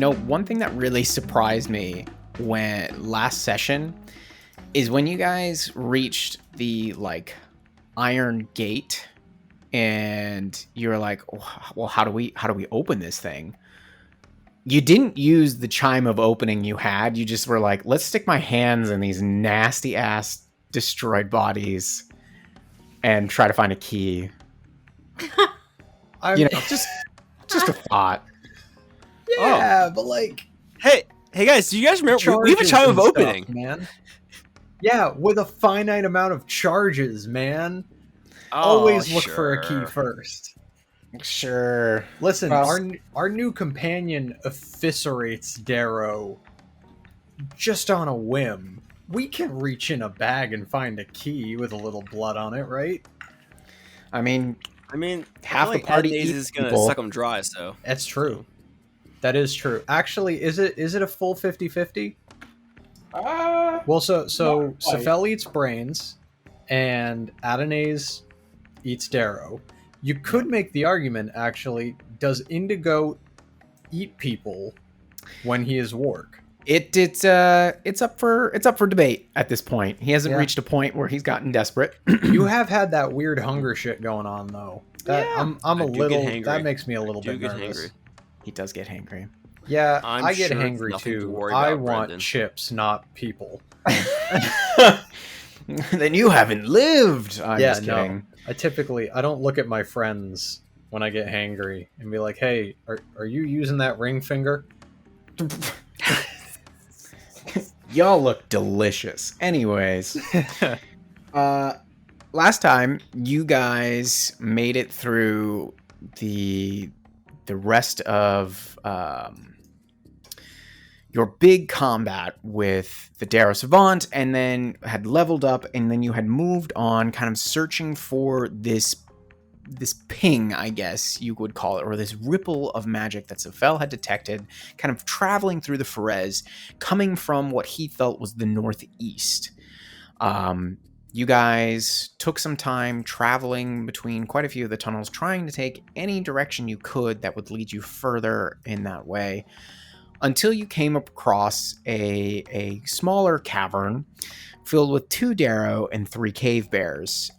One thing that really surprised me when last session is when you guys reached the iron gate and you're like, well, how do we open this thing? You didn't use the chime of opening you had. You just were like, let's stick my hands in these nasty ass destroyed bodies and try to find a key. Just a thought. Yeah, but hey guys, do you guys remember we have a chime of opening, man? Yeah, with a finite amount of charges, man. Oh, always look for a key first. Sure. Listen, our new companion eviscerates Darrow just on a whim. We can reach in a bag and find a key with a little blood on it, right? I mean, half the party is gonna suck them dry. So that's true. That is true. Actually, is it a full 50-50? Well, so Sefel eats brains, and Adonais eats Darrow. You could make the argument, actually, does Indigo eat people when he is Warg? It's up for debate at this point. He hasn't reached a point where he's gotten desperate. You have had that weird hunger shit going on, though. I'm a little. That makes me a little bit nervous. Hangry. He does get hangry. Yeah, I get hangry too. I want chips, not people. Then you haven't lived. I'm just kidding. No. I don't look at my friends when I get hangry and be like, "Hey, are you using that ring finger?" Y'all look delicious. Anyways, last time you guys made it through the rest of your big combat with the Darrow Savant, and then had leveled up, and then you had moved on, kind of searching for this ping, I guess you would call it, or this ripple of magic that Sefel had detected, kind of traveling through the Forez, coming from what he felt was the northeast. You guys took some time traveling between quite a few of the tunnels, trying to take any direction you could that would lead you further in that way, until you came across a smaller cavern filled with 2 Darrow and 3 cave bears,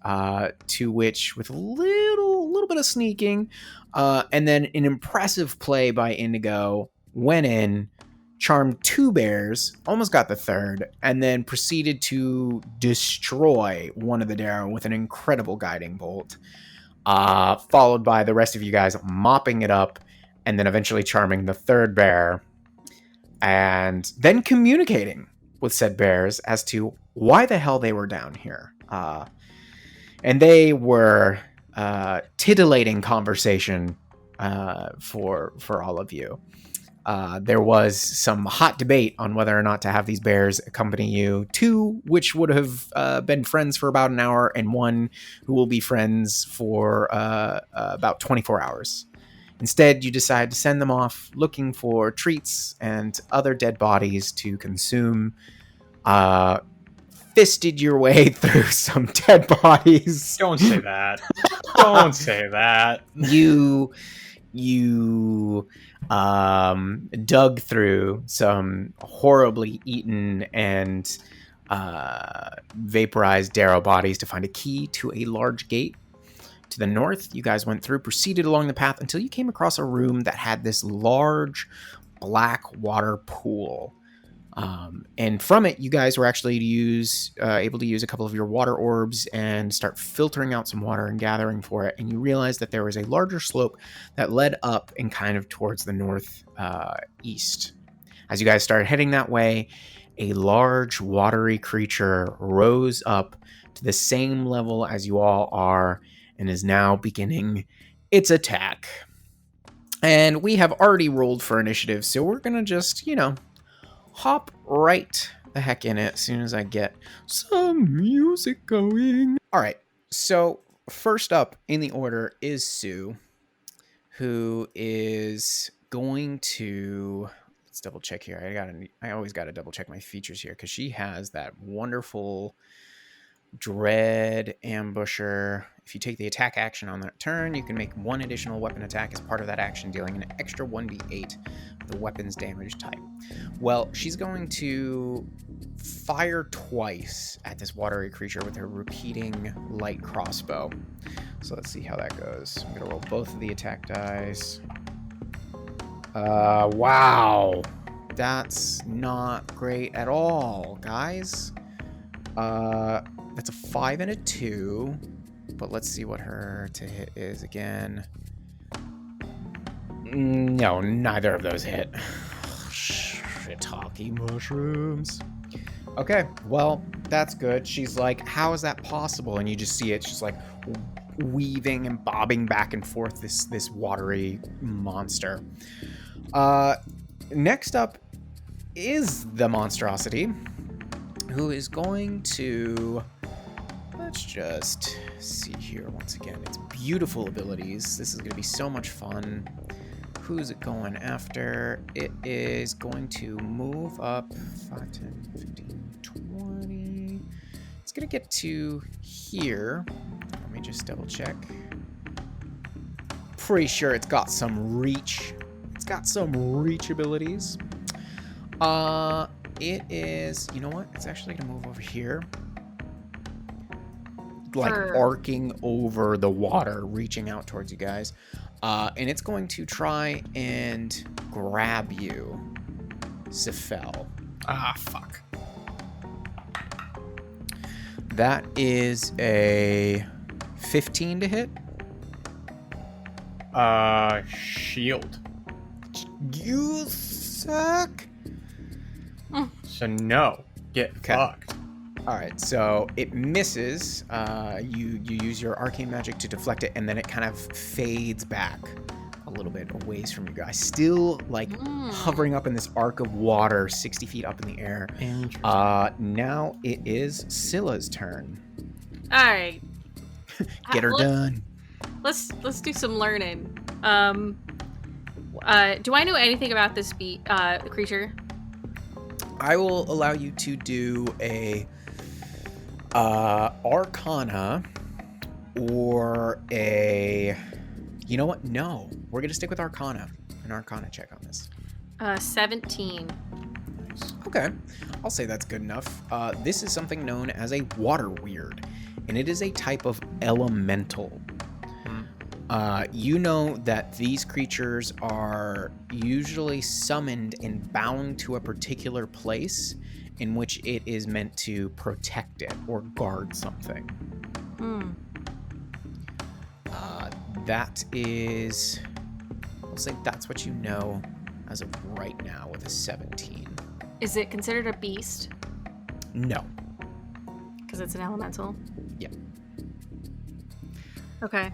to which, with a little bit of sneaking, and then an impressive play by Indigo, went in, charmed 2 bears, almost got the 3rd, and then proceeded to destroy one of the Darrow with an incredible guiding bolt, followed by the rest of you guys mopping it up, and then eventually charming the 3rd bear, and then communicating with said bears as to why the hell they were down here. And they were titillating conversation for all of you. There was some hot debate on whether or not to have these bears accompany you, 2 which would have been friends for about an hour, and 1 who will be friends for about 24 hours. Instead, you decide to send them off looking for treats and other dead bodies to consume. Fisted your way through some dead bodies. Don't say that. Don't say that. You dug through some horribly eaten and vaporized Darrow bodies to find a key to a large gate. To the north, you guys went through, proceeded along the path until you came across a room that had this large black water pool. And from it, you guys were actually able to use a couple of your water orbs and start filtering out some water and gathering for it. And you realized that there was a larger slope that led up and kind of towards the north east. As you guys started heading that way, a large watery creature rose up to the same level as you all are and is now beginning its attack. And we have already rolled for initiative, so we're going to just, hop right the heck in it as soon as I get some music going. All right, so first up in the order is Sue, who is going to... Let's double check here. I always got to double check my features here because she has that wonderful Dread Ambusher If you take the attack action on that turn, you can make one additional weapon attack as part of that action, dealing an extra 1d8 of the weapon's damage type. Well, she's going to fire twice at this watery creature with her repeating light crossbow. So let's see how that goes. I'm going to roll both of the attack dice. Wow. That's not great at all, guys. That's a 5 and a 2. But let's see what her to hit is again. No, neither of those hit. Shiitake mushrooms. Okay, well, that's good. She's like, how is that possible? And you just see it. She's like weaving and bobbing back and forth, this watery monster. Next up is the monstrosity, who is going to... Let's just see here once again. It's beautiful abilities. This is going to be so much fun. Who's it going after? It is going to move up 5, 10, 15, 20. It's going to get to here. Let me just double check. Pretty sure it's got some reach. It's got some reach abilities. It is, you know what? It's actually going to move over here. Like arcing over the water, reaching out towards you guys. And it's going to try and grab you, Sifel. Ah, fuck. That is a 15 to hit. Shield. You suck. So no. Get fucked. All right, so it misses. You use your arcane magic to deflect it, and then it kind of fades back a little bit a ways from you guys. Still, like, hovering up in this arc of water, 60 feet up in the air. Now it is Scylla's turn. All right. Get her done. Let's do some learning. Do I know anything about this creature? I will allow you to do a Arcana or a... You know what? No. We're going to stick with Arcana. An Arcana check on this. 17. Okay. I'll say that's good enough. This is something known as a water weird, and it is a type of elemental. You know that these creatures are usually summoned and bound to a particular place in which it is meant to protect it or guard something. That is... I'll say that's what you know as of right now with a 17. Is it considered a beast? No. Because it's an elemental? Yeah. Okay.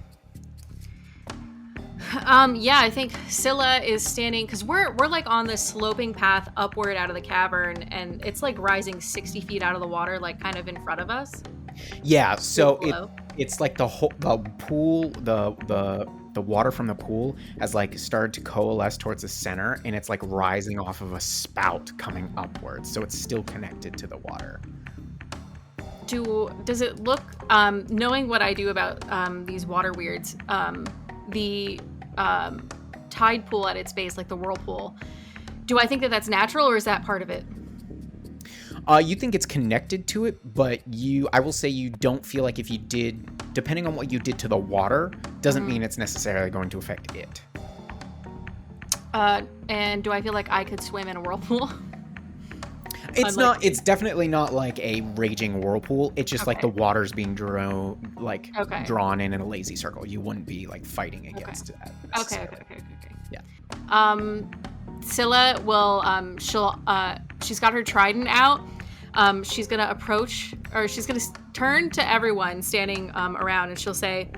Yeah, I think Scylla is standing, because we're like on this sloping path upward out of the cavern, and it's like rising 60 feet out of the water, like kind of in front of us. Yeah, so it's like the pool, the water from the pool has like started to coalesce towards the center, and it's like rising off of a spout coming upwards, so it's still connected to the water. Does it look, knowing what I do about these water weirds, the tide pool at its base, like the whirlpool, do I think that that's natural, or is that part of it? You think it's connected to it, but I will say you don't feel like if you did, depending on what you did to the water, doesn't mean it's necessarily going to affect it. And do I feel like I could swim in a whirlpool? It's definitely not like a raging whirlpool. It's just like the water's being drawn in a lazy circle. You wouldn't be like fighting against that. Okay. Yeah. Scylla will, she's got her trident out. She's gonna approach, or she's gonna turn to everyone standing around, and she'll say,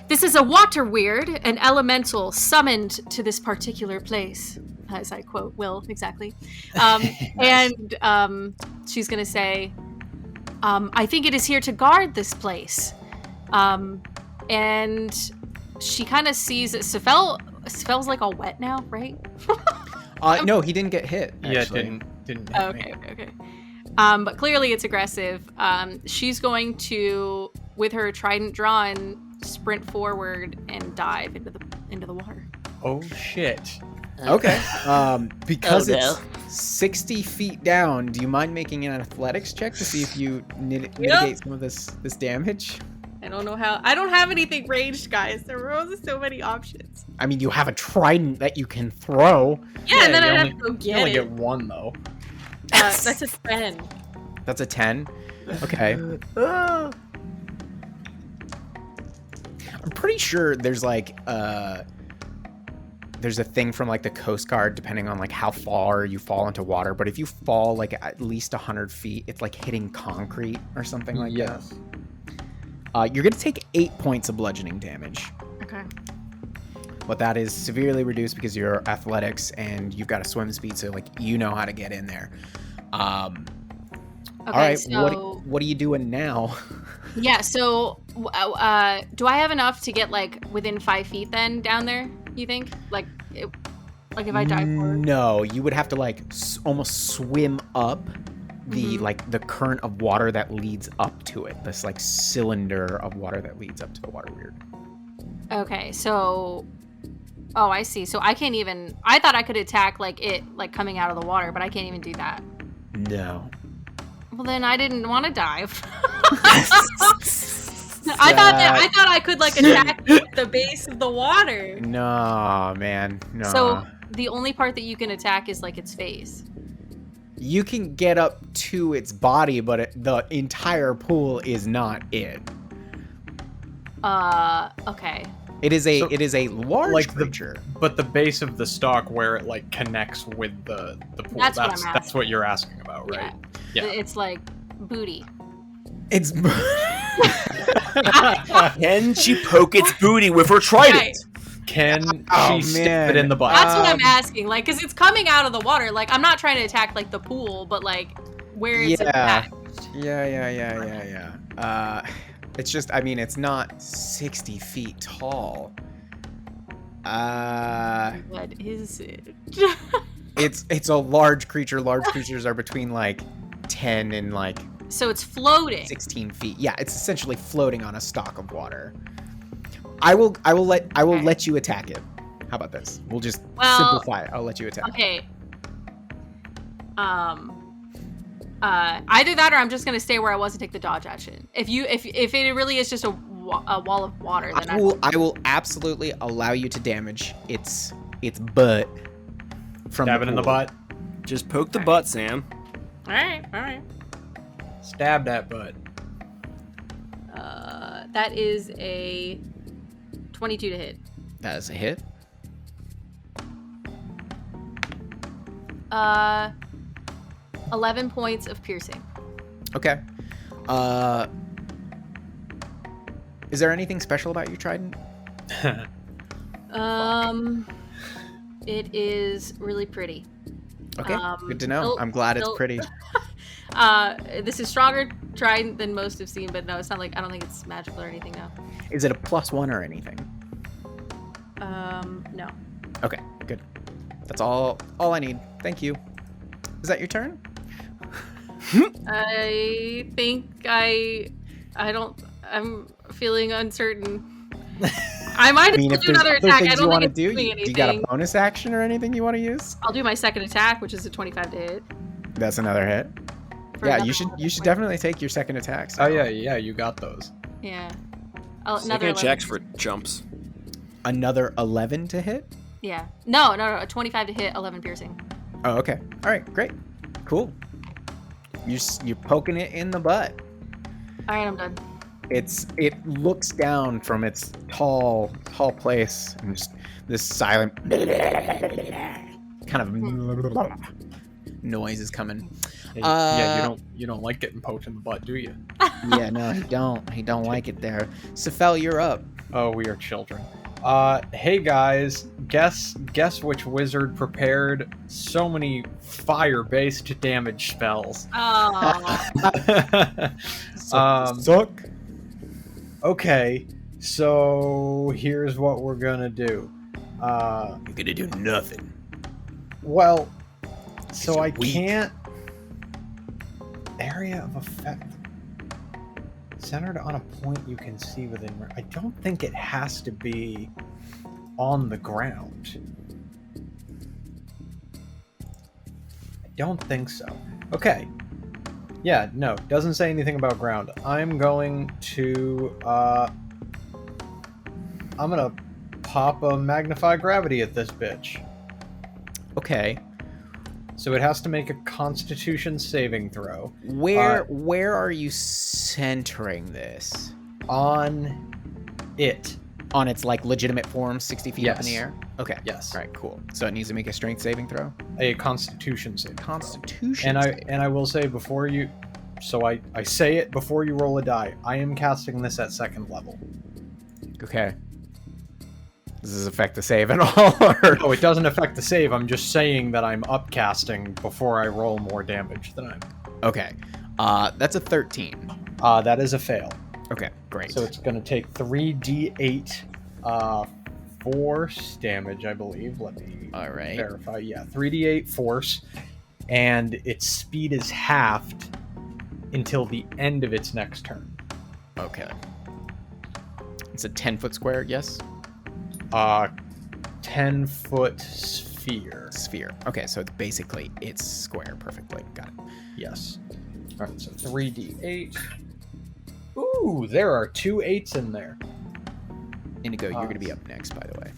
"This is a water weird, an elemental summoned to this particular place." As I quote Will exactly. Nice. And she's gonna say, "I think it is here to guard this place." And she kind of sees that Sfel's like all wet now, right? No, he didn't get hit. Actually. Yeah, didn't hit me. Okay. But clearly it's aggressive. She's going to with her trident drawn, sprint forward and dive into the water. Oh shit. Okay. Because Oh, no. it's 60 feet down, do you mind making an athletics check to see if you mitigate some of this damage? I don't know how. I don't have anything ranged, guys. There were so many options. I mean, you have a trident that you can throw. Yeah, and then you I only- have to go You get only it. get one though. That's a 10. That's a 10. Okay. I'm pretty sure there's like there's a thing from like the Coast Guard depending on like how far you fall into water, but if you fall like at least 100 feet, it's like hitting concrete or something like that. You're gonna take 8 points of bludgeoning damage. Okay. But that is severely reduced because you're athletics and you've got a swim speed, so like you know how to get in there. All right, so what are you doing now? yeah, so do I have enough to get like within 5 feet then down there? You think? Like if I dive forward? No, you would have to like almost swim up the like the current of water that leads up to it. This like cylinder of water that leads up to the water weird. Okay, so oh, I see. So I can't even. I thought I could attack like it like coming out of the water, but I can't even do that. No. Well, then I didn't want to dive. I thought I could like attack the base of the water. No, man. No. So the only part that you can attack is like its face. You can get up to its body, but the entire pool is not it. Okay. It is a large like creature. But the base of the stalk where it like connects with the pool. That's what I'm asking. That's what you're asking about, right? Yeah. It's like booty. It's Can she poke its booty with her trident? Right. Can Oh, she stick man. it in the butt? That's what I'm asking. Like, cause it's coming out of the water. Like, I'm not trying to attack like the pool, but like where it's attached. Yeah. It's just, I mean, it's not 60 feet tall. What is it? It's a large creature. Large creatures are between like 10 and like So it's floating. 16 feet. Yeah, it's essentially floating on a stalk of water. I will let you attack it. How about this? We'll just simplify it. I'll let you attack. Okay. Either that or I'm just gonna stay where I was and take the dodge action. If it really is just a wall of water, then I will absolutely allow you to damage its butt from Stab it in the pool. butt. Just poke the butt, Sam. all right. Stab that butt. That is a 22 to hit. That is a hit. 11 points of piercing. Okay. Is there anything special about your trident? It is really pretty. Okay, good to know. Nope, I'm glad it's nope. pretty. This is stronger trident than most have seen, but no, it's not like I don't think it's magical or anything. No. Is it a +1 or anything? No. Okay, good. That's all I need. Thank you. Is that your turn? I think I'm feeling uncertain. I might I mean, do if there's another other attack. things I you don't want to think it's do, doing you anything. got a bonus action or anything you want to use? I'll do my second attack, which is a 25 to hit. That's another hit. for Yeah, another you should point. definitely take your second attack. Oh yeah, you got those. Yeah. Oh, another Second 11. checks for jumps. Another 11 to hit? Yeah. No, a 25 to hit, 11 piercing. Oh, okay. All right, great. Cool. You're poking it in the butt. All right, I'm done. It looks down from its tall place and just this silent kind of noise is coming. Yeah, you don't like getting poked in the butt, do you? Yeah, no, he don't like it there. Sefel, you're up. Oh, we are children. Hey guys, guess which wizard prepared so many fire-based damage spells? Oh. Suck. Okay, so here's what we're gonna do. You're gonna do nothing. Well, so you're I weak. can't area of effect. centered on a point you can see within. I don't think it has to be on the ground. I don't think so. Okay. Yeah, no, doesn't say anything about ground. I'm going to pop a magnify gravity at this bitch. Okay. So it has to make a Constitution saving throw. Where are you centering this? On it. On its like legitimate form, 60 feet up in the air? Okay. Yes. All right, cool. So it needs to make a strength saving throw? A Constitution saving throw. Constitution And I will say before you... So I say it before you roll a die. I am casting this at 2nd level. Okay. Does this affect the save at all? Or? No, it doesn't affect the save. I'm just saying that I'm upcasting before I roll more damage than I'm... Okay. That's a 13. That is a fail. Okay, great. So it's going to take 3d8 force damage, I believe. Let me verify. Yeah, 3d8 force. And its speed is halved until the end of its next turn. Okay. It's a 10-foot square, yes? 10-foot sphere. Sphere. Okay, so it's basically it's square perfectly. Got it. Yes. All right, so 3d8. Ooh, there are 2 8s in there. Indigo, you're going to be up next, by the way.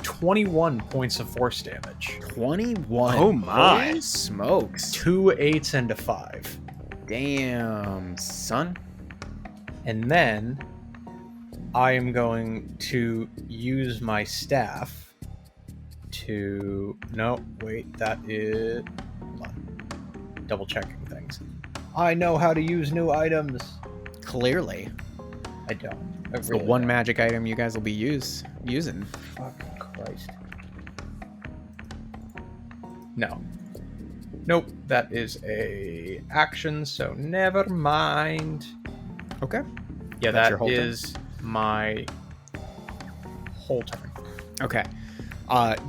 21 points of force damage. 21. Oh my. Holy smokes. 2 8s and a 5. Damn, son. And then I am going to use my staff to... No, wait, that is... Hold on. Double checking things. I know how to use new items. Clearly. I don't. It's the one magic item you guys will be using. Fucking Christ. No. Nope, that is a action, so never mind. Okay. Yeah, That's your that whole turn? is my whole turn. Okay.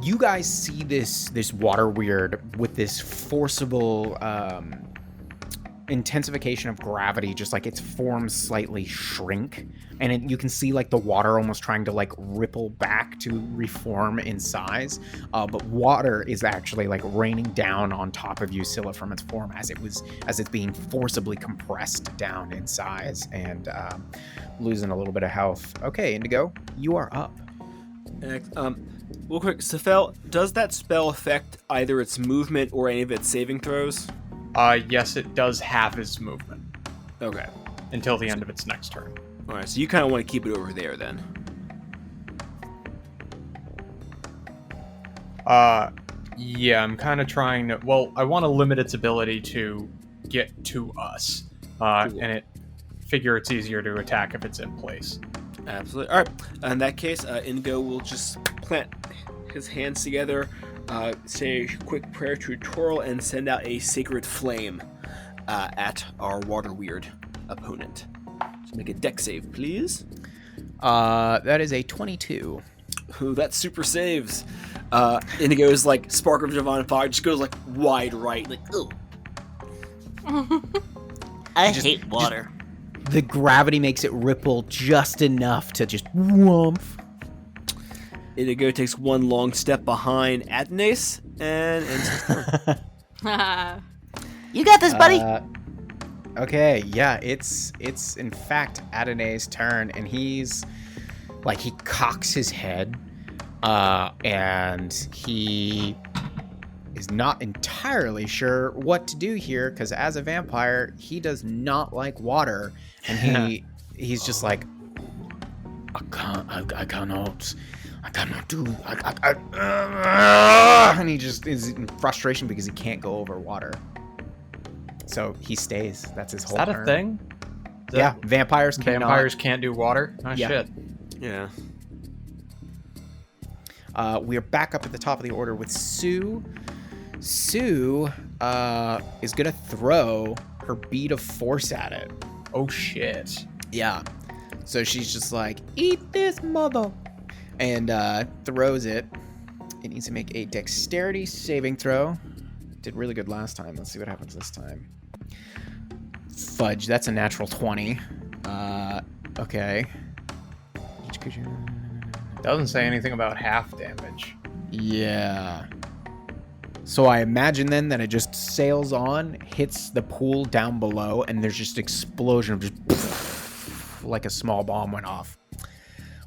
You guys see this water weird with this forcible intensification of gravity, just like its forms slightly shrink, and you can see like the water almost trying to like ripple back to reform in size, but water is actually like raining down on top of you, Scylla, from its form as it's being forcibly compressed down in size and losing a little bit of health. Okay, Indigo, you are up. Real quick, Sefel, does that spell affect either its movement or any of its saving throws? Yes, it does have its movement. Okay. Until the end of its next turn. Alright, so you kind of want to keep it over there then. Yeah, I'm kind of trying to... Well, I want to limit its ability to get to us. Cool. And it figure it's easier to attack if it's in place. Absolutely. Alright, in that case, Indigo will just plant his hands together, say a quick prayer to Toril, and send out a sacred flame at our water weird opponent. So make a dex save, please. That is a 22. Ooh, that super saves. Indigo's like spark of divine fire just goes like wide right, like ugh. I hate water. The gravity makes it ripple just enough to just whomp. Indigo takes one long step behind Athenace and ends his turn. You got this, buddy. Okay, yeah, it's in fact Adene's turn, and he's like, he cocks his head, and he is not entirely sure what to do here, because as a vampire, he does not like water, and he's just like, I cannot do, and he just is in frustration because he can't go over water. So he stays. That's his whole turn. Is that a thing? Yeah, vampires can't do water? Oh, Yeah. shit. Yeah. We are back up at the top of the order with Sue. Sue is going to throw her bead of force at it. Oh, shit. Yeah. So she's just like, eat this, mother. And throws it. It needs to make a dexterity saving throw. Did really good last time. Let's see what happens this time. Fudge, that's a natural 20. Okay. Each creature... Doesn't say anything about half damage. Yeah. So I imagine then that it just sails on, hits the pool down below, and there's just explosion of just like a small bomb went off.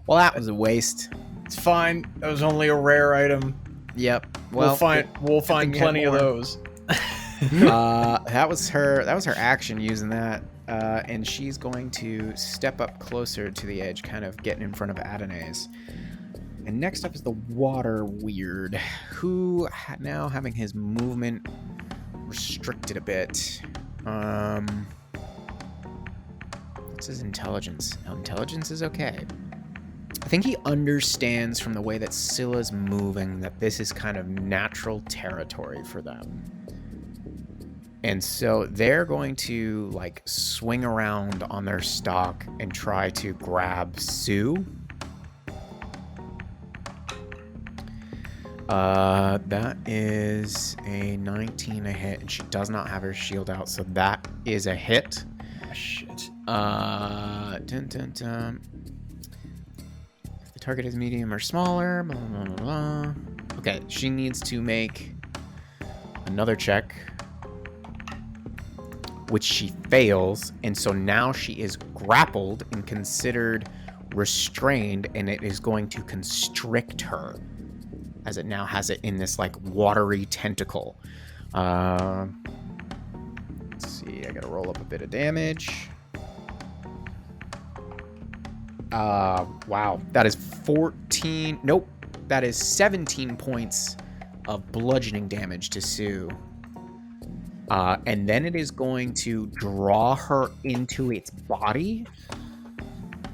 Well, that was a waste. It's fine. That was only a rare item. Yep. Well, we'll find plenty of those. that was her action using that, and she's going to step up closer to the edge, kind of getting in front of Adonais. And next up is the water weird, who now having his movement restricted a bit. What's his intelligence? Intelligence is okay. I think he understands from the way that Scylla's moving that this is kind of natural territory for them. And so they're going to like swing around on their stalk and try to grab Sue. That is a 19 a hit, and she does not have her shield out, so that is a hit. Oh, shit. If the target is medium or smaller, blah, blah, blah, blah. Okay, she needs to make another check, which she fails, and so now she is grappled and considered restrained, and it is going to constrict her, as it now has it in this like watery tentacle. Let's see, I gotta roll up a bit of damage. Wow, that is 14. Nope, that is 17 points of bludgeoning damage to Sue. And then it is going to draw her into its body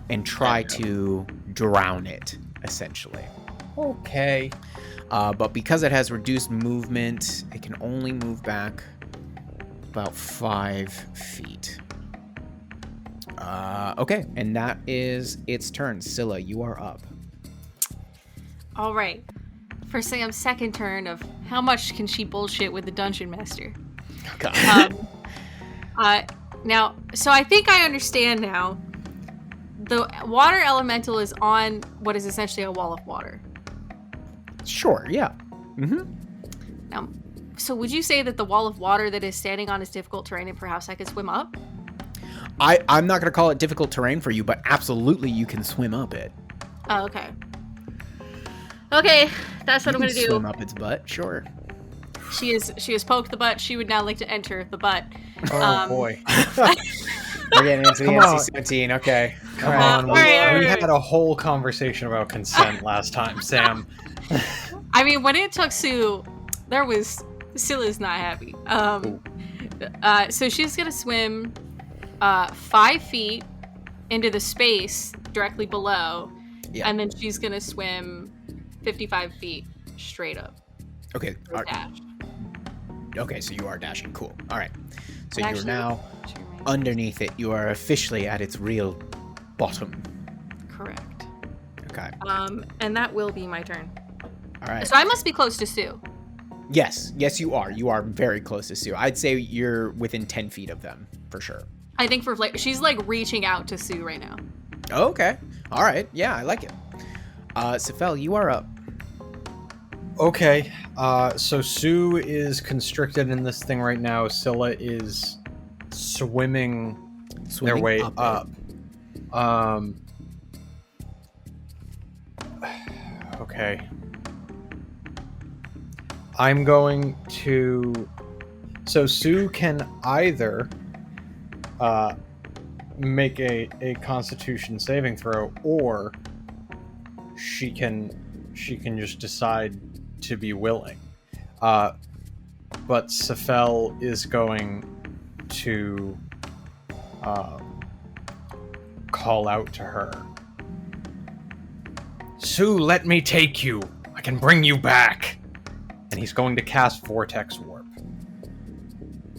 and try to drown it, essentially. Okay. But because it has reduced movement, it can only move back about 5 feet. Okay, and that is its turn. Scylla, you are up. All right. For Sam's second turn of how much can she bullshit with the Dungeon Master? God. Now, so I think I understand now. The water elemental is on what is essentially a wall of water. Sure, yeah. Mm-hmm. Now, so would you say that the wall of water that is standing on is difficult terrain and perhaps I could swim up? I'm not going to call it difficult terrain for you, but absolutely you can swim up it. Oh, okay. Okay, that's what I'm going to do. Swim up its butt, sure. She has poked the butt. She would now like to enter the butt. Oh, boy. We're getting into the NC-17, okay. Come All on. right. We had a whole conversation about consent last time, Sam. I mean, when it took Sue, Scylla's not happy. So she's going to swim 5 feet into the space directly below, and then she's going to swim 55 feet straight up. Okay. Dash. Okay, so you are dashing. Cool. All right. So you're now underneath it. You are officially at its real bottom. Correct. Okay. And that will be my turn. All right. So I must be close to Sue. Yes, you are. You are very close to Sue. I'd say you're within 10 feet of them, for sure. I think she's like reaching out to Sue right now. Okay. All right. Yeah, I like it. Sefel, you are up. Okay. So Sue is constricted in this thing right now. Scylla is swimming their way up. Okay. I'm going to... So Sue can either make a Constitution saving throw, or she can just decide to be willing. But Sefel is going to call out to her. Sue, let me take you. I can bring you back. And he's going to cast Vortex Warp.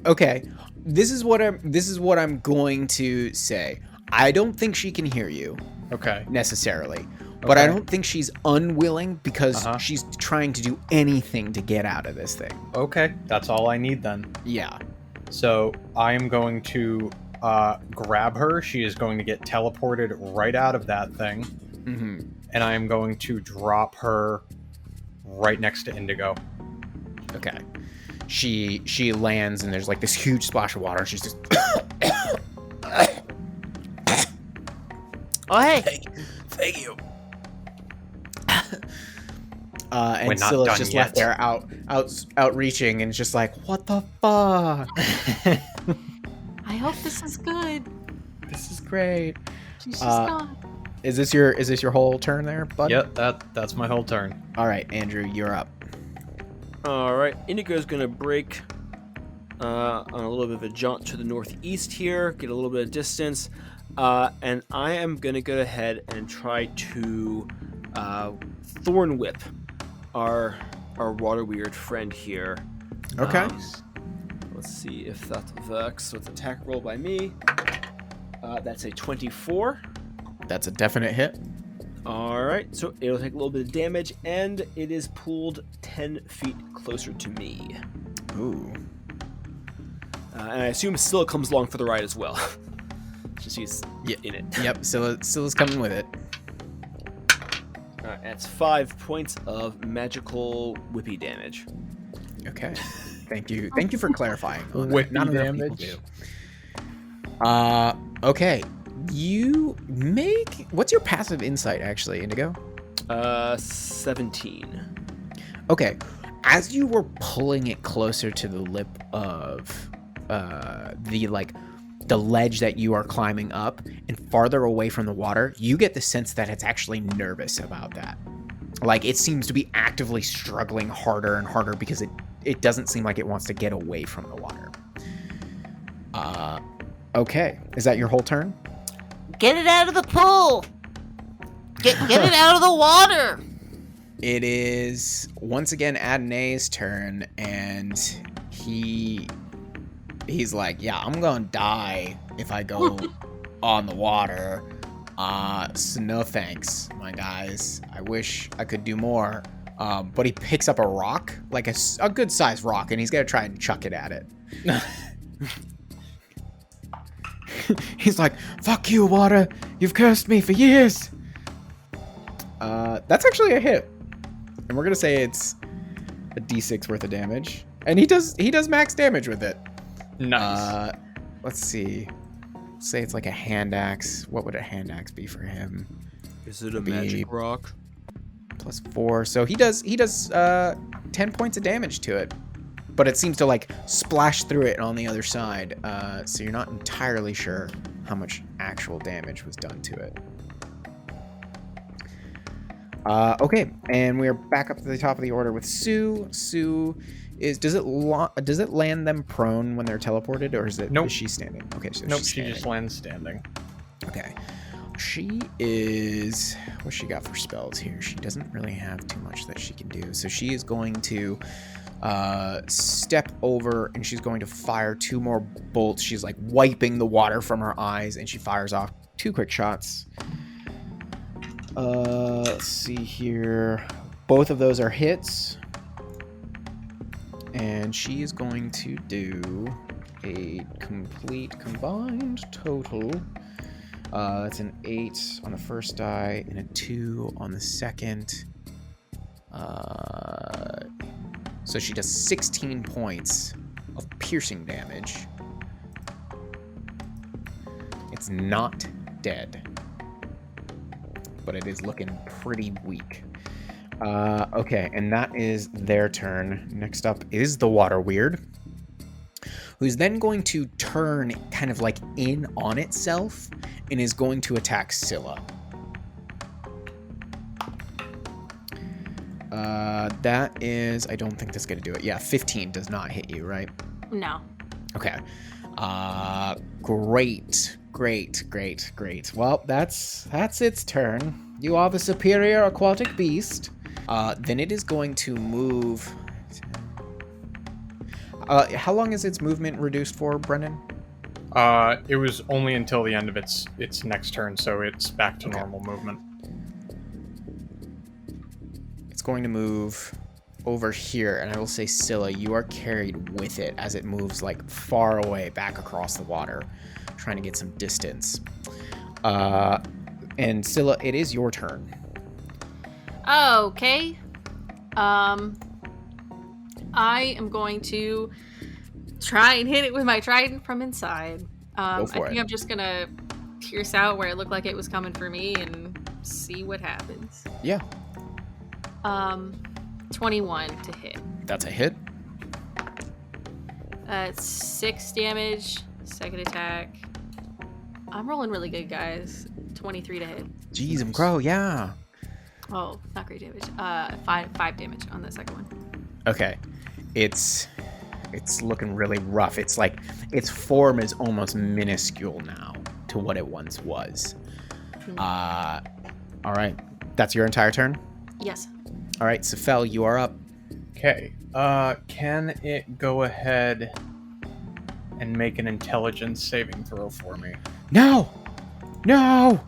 Okay. This is what I'm going to say. I don't think she can hear you. Okay. Necessarily. But I don't think she's unwilling, because she's trying to do anything to get out of this thing. Okay, that's all I need then. Yeah. So I am going to grab her. She is going to get teleported right out of that thing. Mm-hmm. And I am going to drop her right next to Indigo. Okay. She lands, and there's like this huge splash of water, and she's just... Oh, hey. Thank you. and We're not Scylla's done just yet. left there outreaching, and it's just like, what the fuck? I hope this is good. This is great. She's just gone. Is this your whole turn there, bud? Yep, that's my whole turn. All right, Andrew, you're up. All right, Indigo's gonna break on a little bit of a jaunt to the northeast here, get a little bit of distance, and I am gonna go ahead and try to Thorn Whip our water weird friend here. Okay. Let's see if that works with attack roll by me. That's a 24. That's a definite hit. All right, so it'll take a little bit of damage, and it is pulled 10 feet closer to me. Ooh. And I assume Scylla comes along for the ride as well. She's in it. Yep, Scylla's coming with it. All right, that's 5 points of magical whippy damage. Okay. Thank you for clarifying. on that. Whippy Not enough people damage. do. Okay. You make... What's your passive insight, actually, Indigo? 17. Okay. As you were pulling it closer to the lip of the ledge that you are climbing up and farther away from the water, you get the sense that it's actually nervous about that. Like, it seems to be actively struggling harder and harder because it doesn't seem like it wants to get away from the water. Okay. Is that your whole turn? Get it out of the pool. Get it out of the water. It is once again Adonai's turn, and he's like, yeah, I'm gonna die if I go on the water. So no thanks, my guys. I wish I could do more. But he picks up a rock, like a good sized rock, and he's gonna try and chuck it at it. He's like, fuck you, water. You've cursed me for years. That's actually a hit. And we're gonna say it's a d6 worth of damage. And he does max damage with it. Nice. Let's see. Say it's like a hand axe. What would a hand axe be for him? Is it a Be- magic rock? +4. So he does 10 points of damage to it. But it seems to like splash through it on the other side. So you're not entirely sure how much actual damage was done to it. Okay, and we're back up to the top of the order with Sue. Sue does it land them prone when they're teleported, or is it? Nope. Is she standing? Okay, so Nope, she's she standing. just lands standing. Okay. She is... What's she got for spells here? She doesn't really have too much that she can do. So she is going to step over, and she's going to fire 2 more bolts. She's like wiping the water from her eyes, and she fires off 2 quick shots. Let's see here. Both of those are hits. And she is going to do a complete combined total. That's an 8 on the first die and a 2 on the second. So she does 16 points of piercing damage. It's not dead, but it is looking pretty weak. Okay, and that is their turn. Next up is the water weird, who's then going to turn kind of like in on itself and is going to attack Scylla. That is, I don't think that's going to do it. Yeah, 15 does not hit you, right? No. Okay. Great. Well, that's its turn. You are the superior aquatic beast. Then it is going to move. How long is its movement reduced for, Brendan? It was only until the end of its next turn, so it's back to Okay. normal movement. It's going to move over here, and I will say, Scylla, you are carried with it as it moves like far away back across the water. trying to get some distance. And Scylla, it is your turn. Okay. I am going to try and hit it with my trident from inside. Go for I think it. I'm just gonna pierce out where it looked like it was coming for me and see what happens. Yeah, 21 to hit. that's a hit. It's 6 damage. Second attack. I'm rolling really good, guys. 23 to hit. Jeez, I'm crow, yeah. Oh, not great damage. 5 damage on the second one. Okay. It's looking really rough. It's like its form is almost minuscule now to what it once was. All right. That's your entire turn? Yes. All right, Sefel, you are up. Okay. Can it go ahead and make an intelligence saving throw for me? No! No!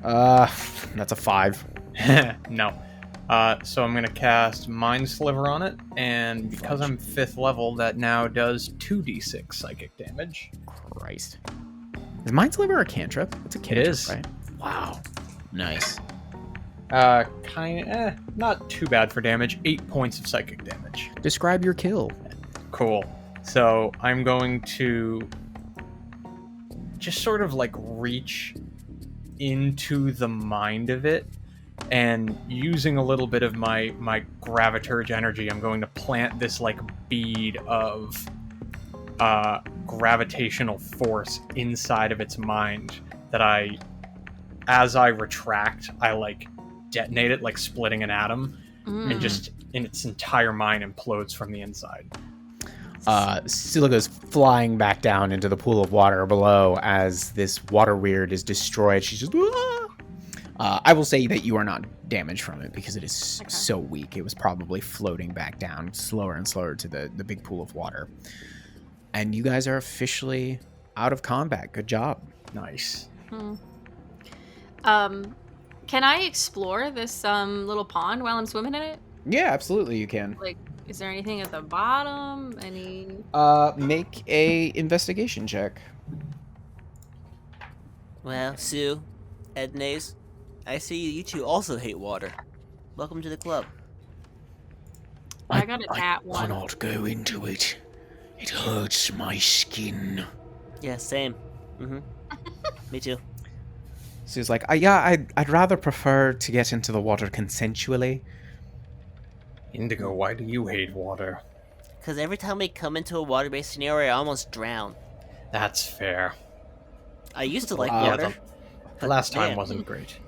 That's a 5. No. So I'm gonna cast Mind Sliver on it, and because I'm 5th level, that now does 2d6 psychic damage. Christ. Is Mind Sliver a cantrip? It's a cantrip, is. right? Wow. Nice. Not too bad for damage. 8 points of psychic damage. Describe your kill. Cool. So I'm going to just sort of like reach into the mind of it, and using a little bit of my graviturge energy, I'm going to plant this like bead of gravitational force inside of its mind that as I retract, I like detonate it, like splitting an atom, and just in its entire mind implodes from the inside. Scylla goes flying back down into the pool of water below as this water weird is destroyed. She's just... I will say that you are not damaged from it because it is so weak. It was probably floating back down slower and slower to the big pool of water. And you guys are officially out of combat. Good job. Nice. Can I explore this little pond while I'm swimming in it? Yeah, absolutely you can. Like, is there anything at the bottom? Any? Make a investigation check. Well, Sue, Ednays, I see you two also hate water. Welcome to the club. I got a nat 1. cannot go into it. It hurts my skin. Yeah, same. Me too. So he's like, I'd rather prefer to get into the water consensually. Indigo, why do you hate water? Because every time we come into a water-based scenario, I almost drown. That's fair. I used to like Yeah, water. The last time man. wasn't great.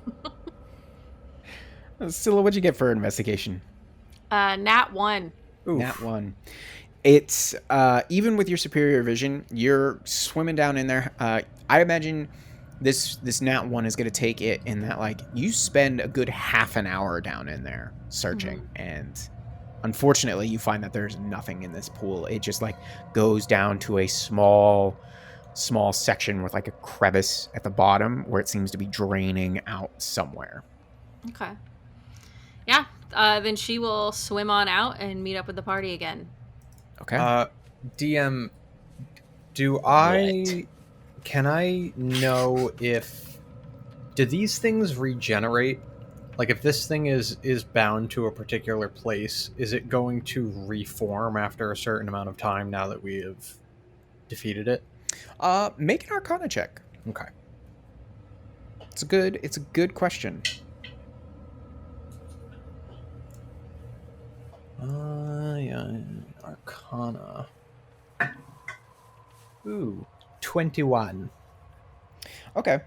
Scylla, what'd you get for investigation? Nat 1. Oof. Nat 1. It's, even with your superior vision, you're swimming down in there. I imagine this Nat 1 is going to take it in that, like, you spend a good half an hour down in there searching, and unfortunately you find that there's nothing in this pool. It just, like, goes down to a small section with, like, a crevice at the bottom where it seems to be draining out somewhere. Okay. Yeah. Then she will swim on out and meet up with the party again. Okay. DM, can I know do these things regenerate? Like, if this thing is bound to a particular place, is it going to reform after a certain amount of time now that we have defeated it? Make an Arcana check. Okay. It's a good question. Yeah, Arcana. Ooh, 21. Okay.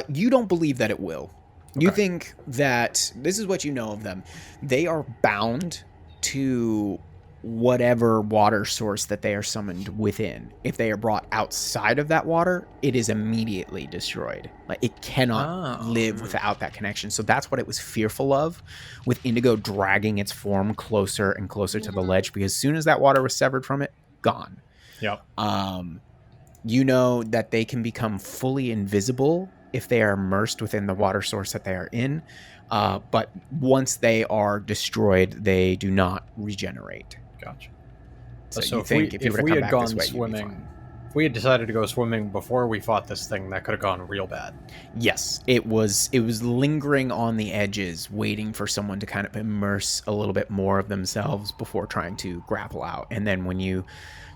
You don't believe that it will. You Okay. think that this is what you know of them. They are bound to whatever water source that they are summoned within. If they are brought outside of that water, it is immediately destroyed. Like, it cannot live without that connection. So that's what it was fearful of, with Indigo dragging its form closer and closer to the ledge, because as soon as that water was severed from it, gone. Yep. You know that they can become fully invisible if they are immersed within the water source that they are in. But once they are destroyed, they do not regenerate. Gotcha. So you think if you were to come back this way, you'd be fine. if we had decided to go swimming before we fought this thing, that could have gone real bad. Yes, it was lingering on the edges, waiting for someone to kind of immerse a little bit more of themselves before trying to grapple out. And then when you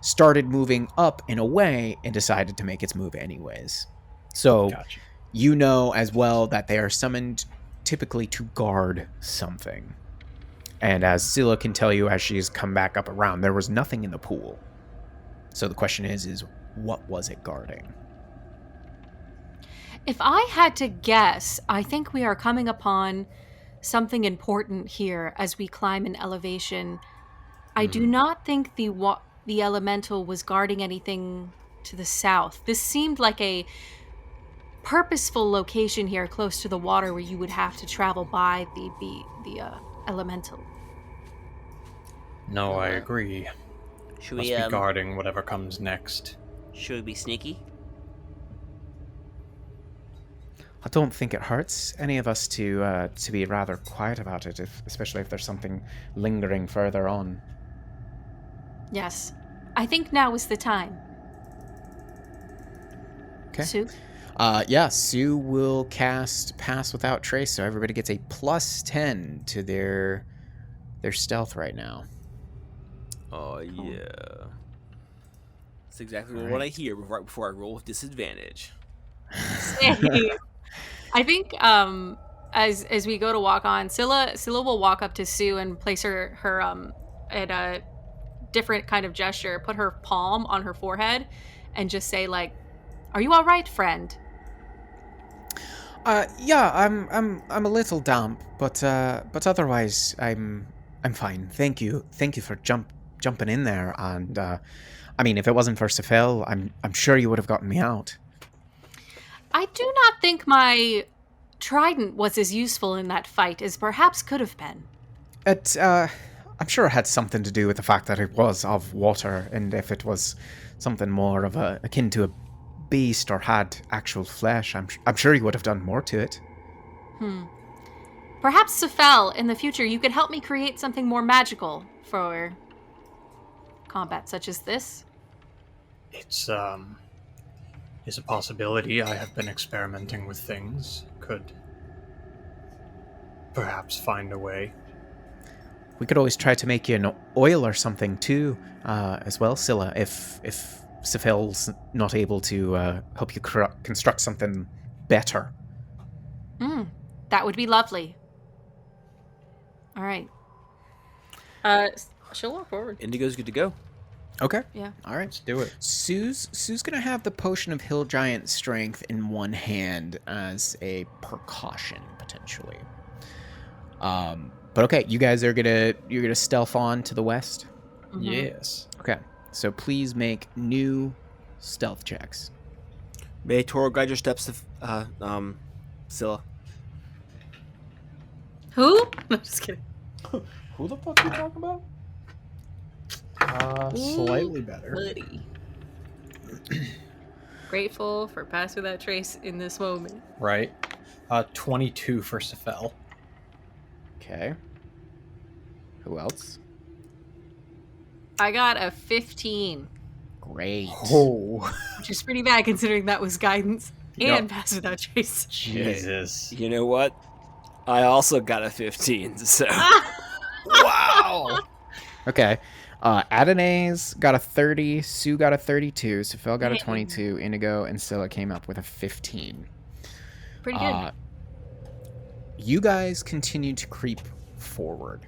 started moving up and away, it decided to make its move anyways. So Gotcha. you know as well that they are summoned typically to guard something. And as Scylla can tell you as she's come back up around, there was nothing in the pool. So the question is what was it guarding? If I had to guess, I think we are coming upon something important here as we climb in elevation. I do not think the elemental was guarding anything to the south. This seemed like a purposeful location here close to the water where you would have to travel by the elemental. No, I agree. Should Must we be guarding whatever comes next. should we be sneaky? I don't think it hurts any of us to be rather quiet about it, especially if there's something lingering further on. Yes. I think now is the time. Okay. Sue? Yeah, Sue will cast Pass Without Trace, so everybody gets a +10 to their stealth right now. Oh, yeah. That's exactly All what I right. hear right before I roll with disadvantage. I think as we go to walk on, Scylla will walk up to Sue and place her at a different kind of gesture, put her palm on her forehead, and just say like, "Are you all right, friend?" Yeah, I'm a little damp, but otherwise I'm fine. Thank you for jumping in there. And I mean, if it wasn't for Sefel, I'm sure you would have gotten me out. I do not think my trident was as useful in that fight as perhaps could have been. I'm sure it had something to do with the fact that it was of water, and if it was something more of akin to a beast or had actual flesh, I'm sure you would have done more to it. Perhaps Sefel, in the future, you could help me create something more magical for combat such as this. It's a possibility. I have been experimenting with things. Could perhaps find a way. We could always try to make you an oil or something too, as well, Scylla, if Sefil's not able to help you construct something better. That would be lovely. All right. She'll walk forward. Indigo's good to go. Okay. Yeah. All right. Let's do it. Sue's gonna have the potion of Hill Giant Strength in one hand as a precaution potentially. But okay, you guys you're gonna stealth on to the west. Mhm. Yes. Okay, so please make new stealth checks. May Toro guide your steps to Scylla. Who? No, just kidding. Who the fuck are you talking about? Slightly better. Buddy. Grateful for Pass Without Trace in this moment. Right. 22 for Sefel. Okay. Who else? I got a 15, Great. Oh. which is pretty bad considering that was guidance Yep. and Pass Without Trace. Jesus. You know what? I also got a 15, so... Wow. Okay. Adonais got a 30, Sue got a 32, Sefel got a 22, Indigo and Scylla came up with a 15. Pretty good. You guys continue to creep forward.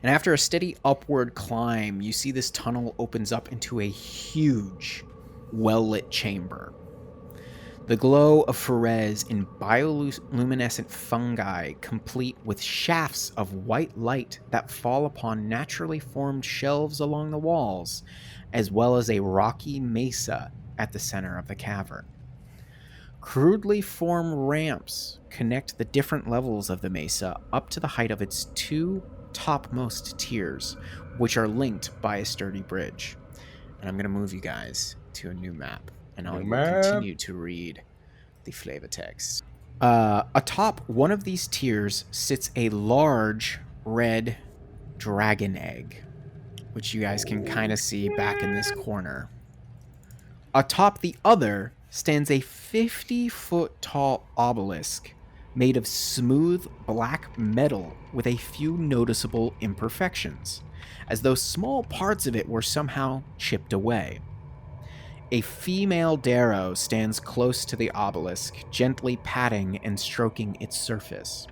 And after a steady upward climb, you see this tunnel opens up into a huge, well-lit chamber. The glow of Ferez in bioluminescent fungi, complete with shafts of white light that fall upon naturally formed shelves along the walls, as well as a rocky mesa at the center of the cavern. Crudely formed ramps connect the different levels of the mesa up to the height of its two topmost tiers, which are linked by a sturdy bridge. And I'm going to move you guys to a new map, and I will continue to read the flavor text. Atop one of these tiers sits a large red dragon egg, which you guys can kind of see back in this corner. Atop the other stands a 50-foot tall obelisk made of smooth black metal with a few noticeable imperfections, as though small parts of it were somehow chipped away. A female Darrow stands close to the obelisk, gently patting and stroking its surface.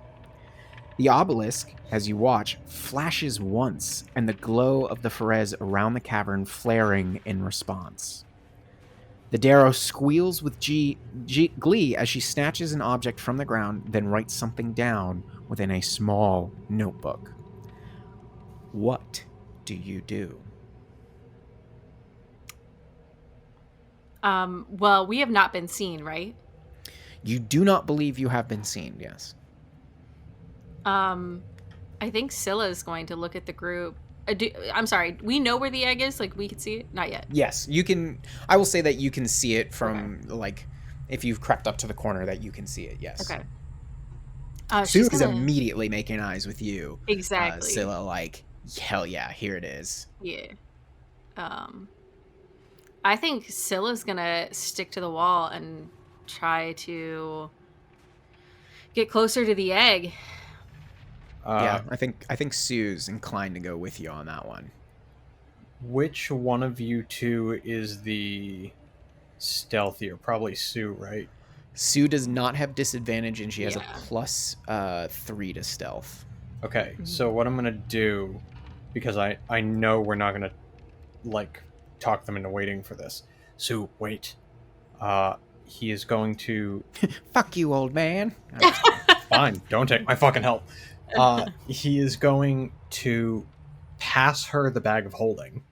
The obelisk, as you watch, flashes once, and the glow of the Ferez around the cavern flaring in response. The Darrow squeals with glee as she snatches an object from the ground, then writes something down within a small notebook. What do you do? Well, we have not been seen, right? You do not believe you have been seen, yes. I think Scylla is going to look at the group. I'm sorry, we know where the egg is? Like, we can see it? Not yet. Yes, you can. I will say that you can see it from, like, if you've crept up to the corner, that you can see it, yes. Okay. Sue is immediately making eyes with you. Exactly. Scylla, like, hell yeah, here it is. Yeah. I think Scylla's gonna stick to the wall and try to get closer to the egg. Yeah, I think Sue's inclined to go with you on that one. Which one of you two is the stealthier? Probably Sue, right? Sue does not have disadvantage, and she has a plus 3 to stealth. Okay, so what I'm gonna do, because I know we're not gonna, like, talk them into waiting for this. Sue, wait. He is going to... Fuck you, old man. Fine, don't take my fucking help. He is going to pass her the bag of holding.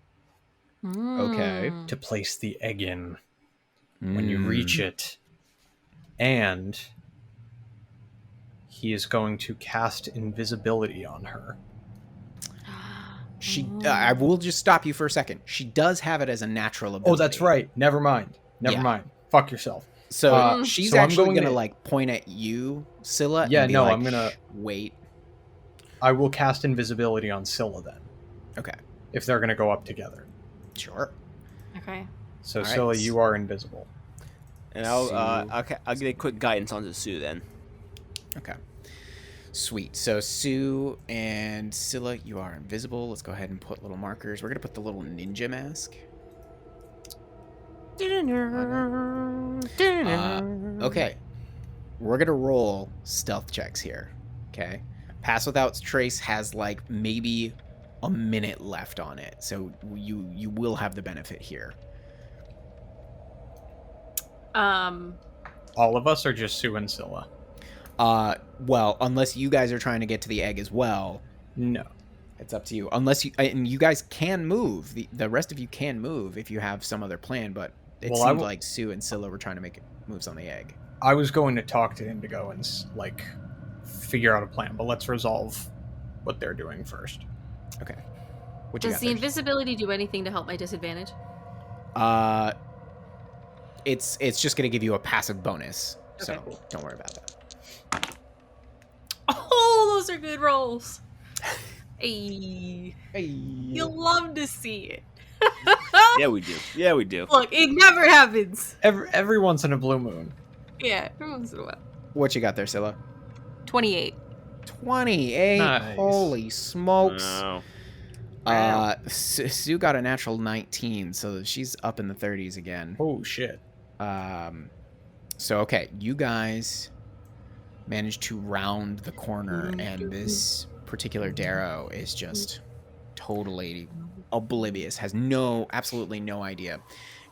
Okay. To place the egg in when you reach it. And he is going to cast invisibility on her. I will just stop you for a second. She does have it as a natural ability. Oh, that's right. Never mind. Never mind. Fuck yourself. So she's actually going to, like, point at you, Scylla. Yeah, and be no, like, I'm going to... Wait. I will cast invisibility on Scylla then. Okay. If they're going to go up together. Sure. Okay. So, Scylla, you are invisible. And I'll get a quick guidance onto Sue then. Okay. Sweet. So Sue and Scylla, you are invisible. Let's go ahead and put little markers. We're going to put the little ninja mask. Okay. We're going to roll stealth checks here. Okay. Pass Without Trace has, like, maybe a minute left on it. So you will have the benefit here. All of us, or just Sue and Scylla? Well, unless you guys are trying to get to the egg as well. No. It's up to you. Unless you... And you guys can move. The rest of you can move if you have some other plan, but it seemed like Sue and Scylla were trying to make moves on the egg. I was going to talk to him to go and, like, figure out a plan, but let's resolve what they're doing first. Okay. Does the invisibility do anything to help my disadvantage? It's just going to give you a passive bonus, so don't worry about that. Oh, those are good rolls. Hey. Hey. You'll love to see it. Yeah, we do. Yeah, we do. Look, it never happens. Every once in a blue moon. Yeah, every once in a while. What you got there, Scylla? 28. 28? Nice. Holy smokes. Wow. Sue got a natural 19, so she's up in the 30s again. Oh, shit. So, okay, you guys managed to round the corner, and this particular Darrow is just totally oblivious, has absolutely no idea.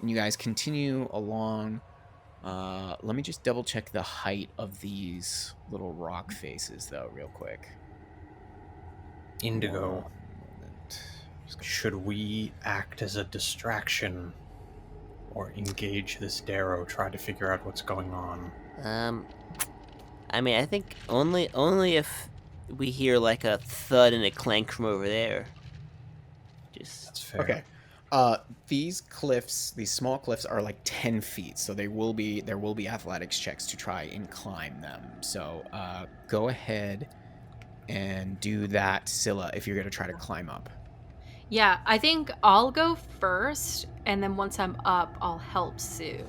And you guys continue along. Let me just double check the height of these little rock faces, though, real quick. Indigo. Should we act as a distraction or engage this Darrow, try to figure out what's going on? I mean, I think only if we hear, like, a thud and a clank from over there. That's fair. Okay. These small cliffs are like 10 feet, so there will be athletics checks to try and climb them. So go ahead and do that, Scylla, if you're going to try to climb up. Yeah, I think I'll go first, and then once I'm up, I'll help Sue.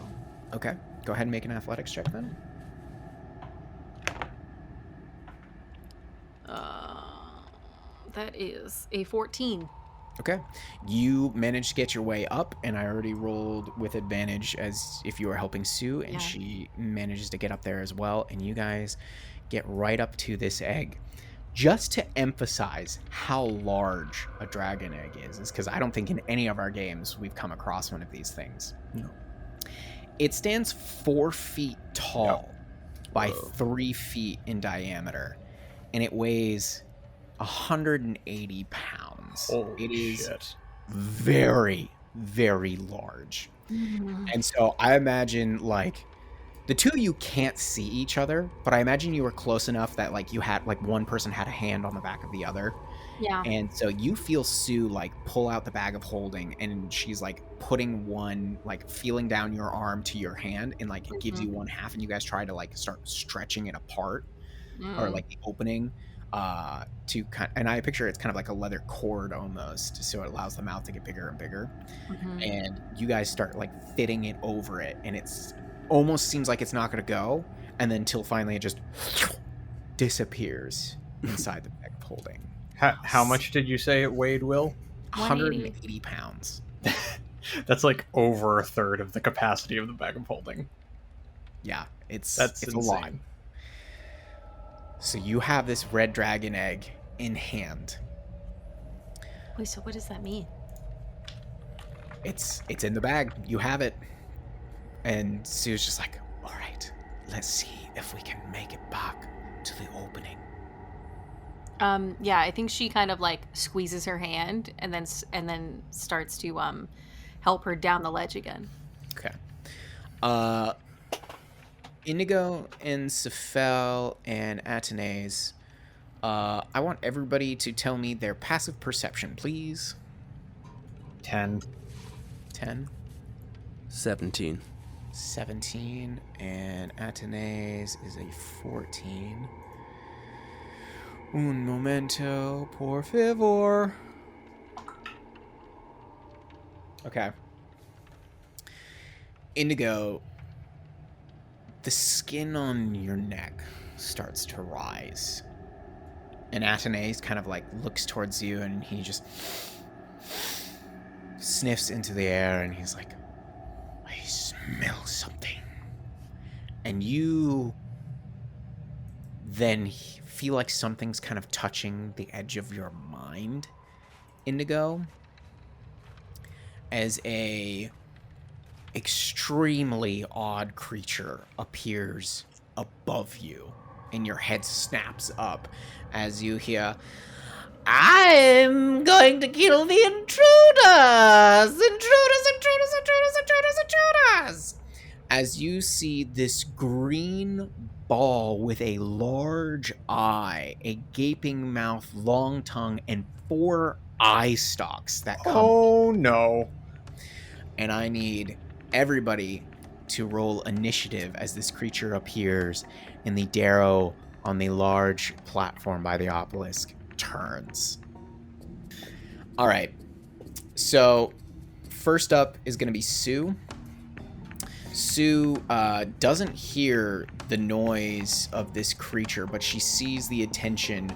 Okay, go ahead and make an athletics check then. That is a 14. Okay, you managed to get your way up, and I already rolled with advantage as if you were helping Sue, and Yeah. she manages to get up there as well, and you guys get right up to this egg. Just to emphasize how large a dragon egg is because I don't think in any of our games we've come across one of these things. No. It stands 4 feet tall by Whoa. 3 feet in diameter, and it weighs 180 pounds. Holy It is shit. very, very large. And so I imagine, like, the two of you can't see each other, but I imagine you were close enough that, like, you had, like, one person had a hand on the back of the other. Yeah. And so you feel Sue, like, pull out the bag of holding, and she's, like, putting one, like, feeling down your arm to your hand, and, like, it gives you one half, and you guys try to, like, start stretching it apart, or, like, the opening, to kind, and I picture it's kind of like a leather cord almost, so it allows the mouth to get bigger and bigger. And you guys start, like, fitting it over it, and it's almost seems like it's not going to go, and then till finally it just disappears inside the bag of holding. How much did you say it weighed, Will? 180 pounds. That's like over a third of the capacity of the bag of holding. Yeah, it's insane. a lot. So you have this red dragon egg in hand. Wait, so what does that mean? It's in the bag. You have it. And Sue's just like, all right, let's see if we can make it back to the opening. Yeah, I think she kind of like squeezes her hand and then starts to help her down the ledge again. Okay. Indigo and Cephal and Atenaeus, I want everybody to tell me their passive perception, please. 10. 10. 17. 17. And Atenaeus is a 14. Un momento, por favor. Okay. Indigo, the skin on your neck starts to rise. And Atenaeus kind of like looks towards you, and he just sniffs into the air, and he's like, I smell something. And you then feel like something's kind of touching the edge of your mind, Indigo, as a extremely odd creature appears above you, and your head snaps up as you hear, I'm going to kill the intruders! Intruders! As you see this green ball with a large eye, a gaping mouth, long tongue, and 4 eye stalks that come. Oh no. And I need everybody to roll initiative as this creature appears, and the Darrow on the large platform by the obelisk turns. All right. So first up is going to be Sue. Sue doesn't hear the noise of this creature, but she sees the attention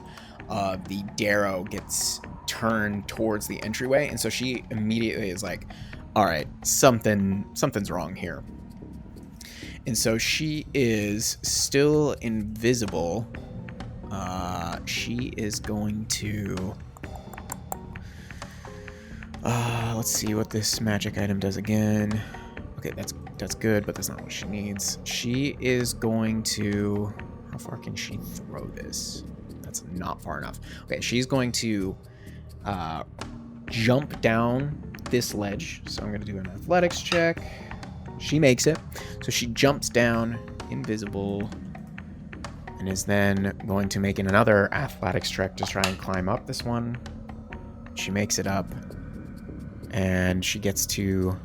of the Darrow gets turned towards the entryway, and so she immediately is like, all right, something's wrong here. And so she is still invisible. She is going to let's see what this magic item does again. Okay, that's good, but that's not what she needs. She is going to, how far can she throw this? That's not far enough. Okay, she's going to jump down this ledge. So I'm going to do an athletics check. She makes it. So she jumps down, invisible, and is then going to make another athletics check to try and climb up this one. She makes it up, and she gets to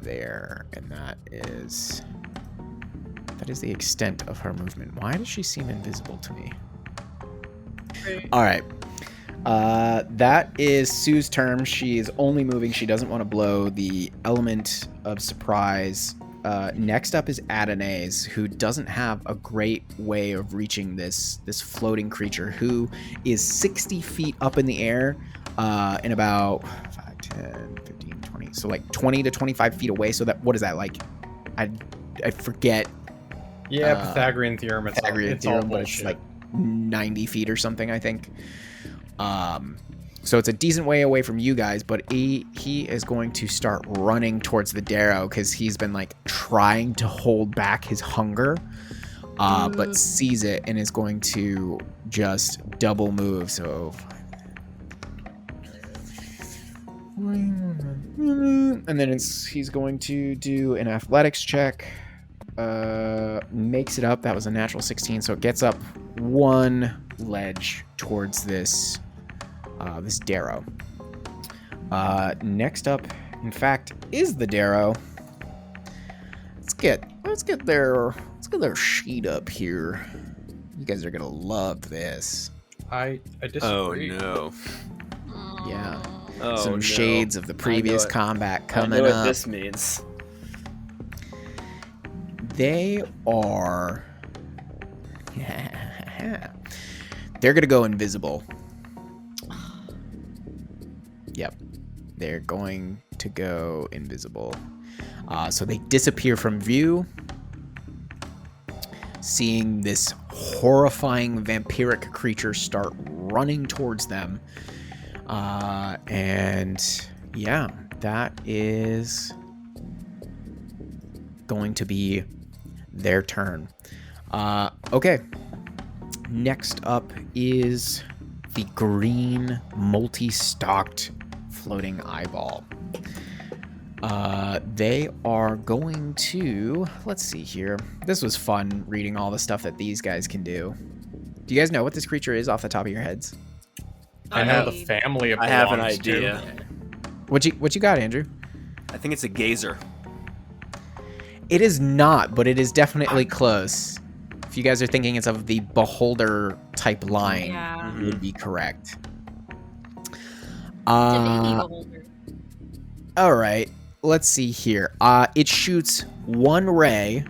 there, and that is the extent of her movement. Why does she seem invisible to me? All right. That is Sue's turn. She is only moving. She doesn't want to blow the element of surprise. Next up is Adonais, who doesn't have a great way of reaching this floating creature, who is 60 feet up in the air and about 5, 10, 15, 20. So like 20 to 25 feet away. So that, what is that like? I forget. Yeah, Pythagorean theorem. It's all but bullshit. it's like 90 feet or something, I think. So it's a decent way away from you guys, but he is going to start running towards the Darrow because he's been like trying to hold back his hunger, but sees it and is going to just double move. So, and then he's going to do an athletics check. Makes it up. That was a natural 16, so it gets up one ledge towards this Darrow. Next up, in fact, is the Darrow. Let's get their sheet up here. You guys are gonna love this. I Oh disagree. no. Yeah. Oh, Some no. shades of the previous combat coming I know what up. this means. They are. They're gonna go invisible. Yep. They're going to go invisible. So they disappear from view. Seeing this horrifying vampiric creature start running towards them. And yeah, that is going to be their turn. Okay. Next up is the green multi-stalked floating eyeball. They are going to, let's see here. This was fun reading all the stuff that these guys can do. Do you guys know what this creature is off the top of your heads? I know the family it I have an belongs to. idea. What you got, Andrew? I think it's a gazer. It is not, but it is definitely close. If you guys are thinking it's of the beholder type line, Yeah. you would be correct. Beholder. All right, let's see here. It shoots one ray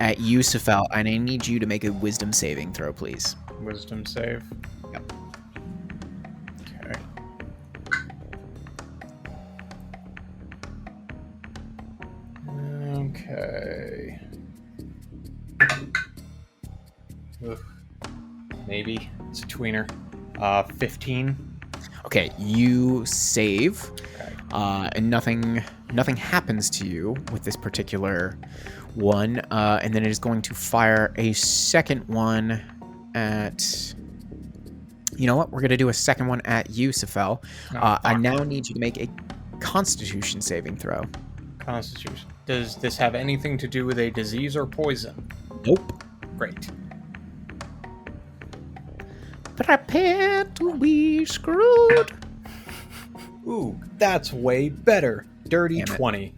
at you, Safel, and I need you to make a wisdom saving throw, please. Wisdom save. Yep. Okay. Okay. Ugh. Maybe it's a tweener. 15. Okay, you save, Okay. and nothing happens to you with this particular one, and then it is going to fire a second one at. You know what? We're gonna do a second one at you, Safel. I now need you to make a Constitution saving throw. Constitution. Does this have anything to do with a disease or poison? Nope. Great. Prepare to be screwed. Ooh, that's way better. Dirty Damn it. 20.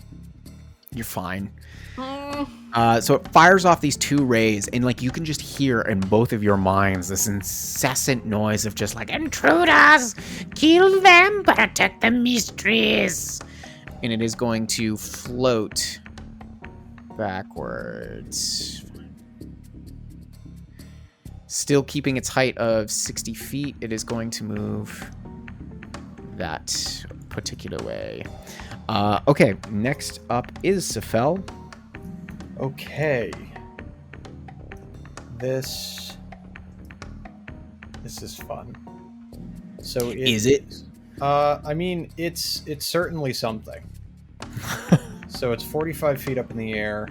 You're fine. So it fires off these two rays, and like you can just hear in both of your minds this incessant noise of just like intruders, kill them, protect the mistress. And it is going to float backwards. Still keeping its height of 60 feet, it is going to move that particular way. Okay, next up is Safel. Okay. This is fun. So Is it? I mean, it's certainly something. So it's 45 feet up in the air,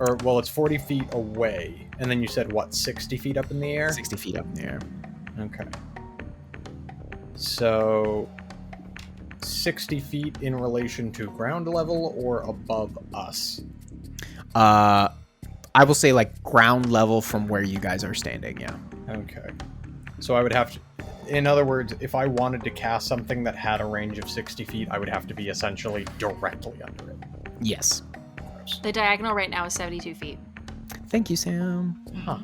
or well, it's 40 feet away, and then you said what? 60 feet up in the air. 60 feet up in the air. Okay. So 60 feet in relation to ground level or above us. I will say like ground level from where you guys are standing. Yeah. Okay. So I would have to, in other words, if I wanted to cast something that had a range of 60 feet, I would have to be essentially directly under it. Yes. Gross. The diagonal right now is 72 feet. Thank you, Sam. Huh.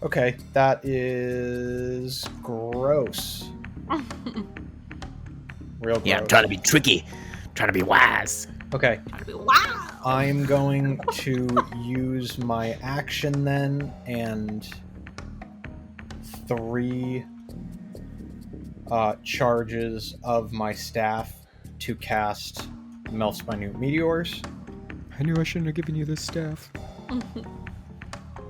Okay, that is gross. Real gross. Yeah, I'm trying to be tricky. I'm trying to be wise. Okay. Wow. I'm going to use my action then, and 3 charges of my staff to cast Melts Minute Meteors. I knew I shouldn't have given you this staff.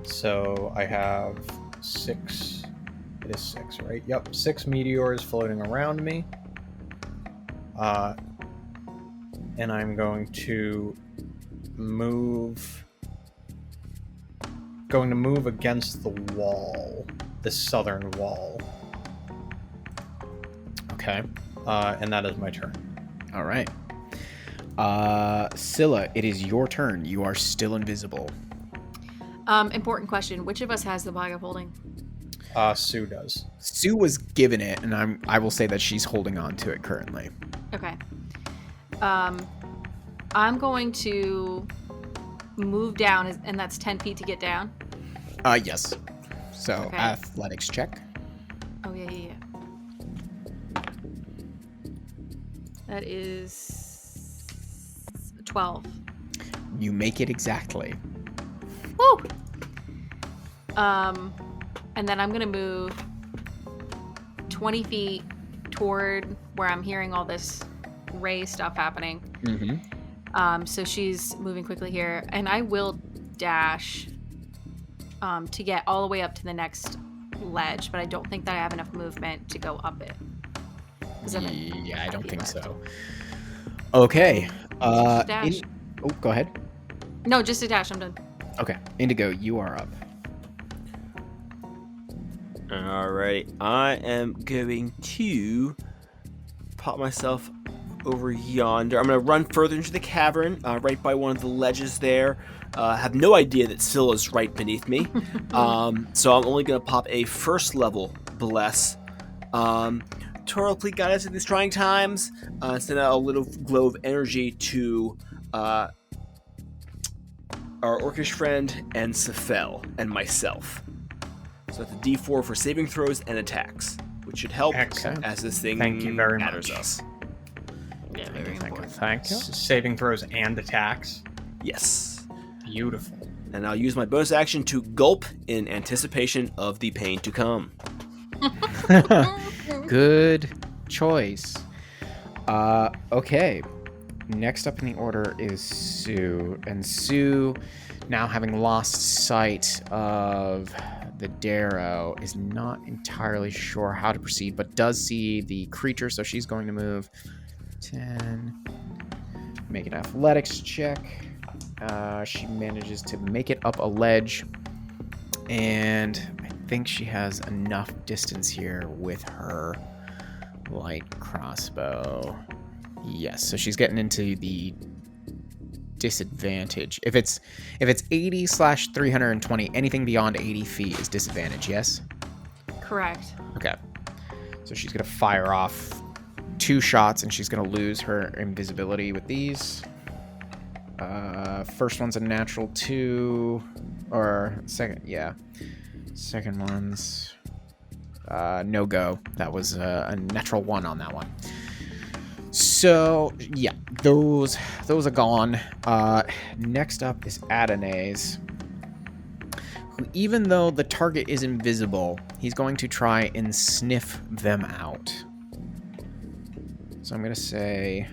So I have 6. It is 6, right? Yep, 6 meteors floating around me. And I'm going to move against the wall, the southern wall. Okay. And that is my turn. All right. Scylla, it is your turn. You are still invisible. Important question. Which of us has the bag of holding? Sue does. Sue was given it, and I will say that she's holding on to it currently. Okay. I'm going to move down, and that's 10 feet to get down. Yes. So, Okay. athletics check. Oh, yeah. That is 12. You make it exactly. Woo! And then I'm going to move 20 feet toward where I'm hearing all this ray stuff happening. Mm-hmm. So she's moving quickly here, and I will dash to get all the way up to the next ledge, but I don't think that I have enough movement to go up it. Yeah, I don't think so. Okay. Dash. Go ahead. No, just a dash. I'm done. Okay. Indigo, you are up. Alright, I am going to pop myself over yonder. I'm going to run further into the cavern, right by one of the ledges there. Have no idea that Scylla's right beneath me. So I'm only going to pop a first level Bless. Toro, please guide us in these trying times. Send out a little glow of energy to our orcish friend and Sefel and myself. So that's a D4 for saving throws and attacks, which should help Excellent. as this thing Thank you very matters much. us. Yeah, very important. Thank you. Saving throws and attacks. Yes. Beautiful. And I'll use my bonus action to gulp in anticipation of the pain to come. Good choice. Okay. Next up in the order is Sue. And Sue, now having lost sight of the Darrow, is not entirely sure how to proceed, but does see the creature, so she's going to move 10. Make an athletics check. She manages to make it up a ledge. And I think she has enough distance here with her light crossbow. Yes, so she's getting into the disadvantage. If it's 80/320, anything beyond 80 feet is disadvantage, yes? Correct. Okay. So she's going to fire off 2 shots, and she's going to lose her invisibility with these. First one's a natural 2, or second, yeah. Second one's no go. That was a natural 1 on that one. So yeah, those are gone. Next up is Adonais, who, even though the target is invisible, he's going to try and sniff them out. So I'm gonna say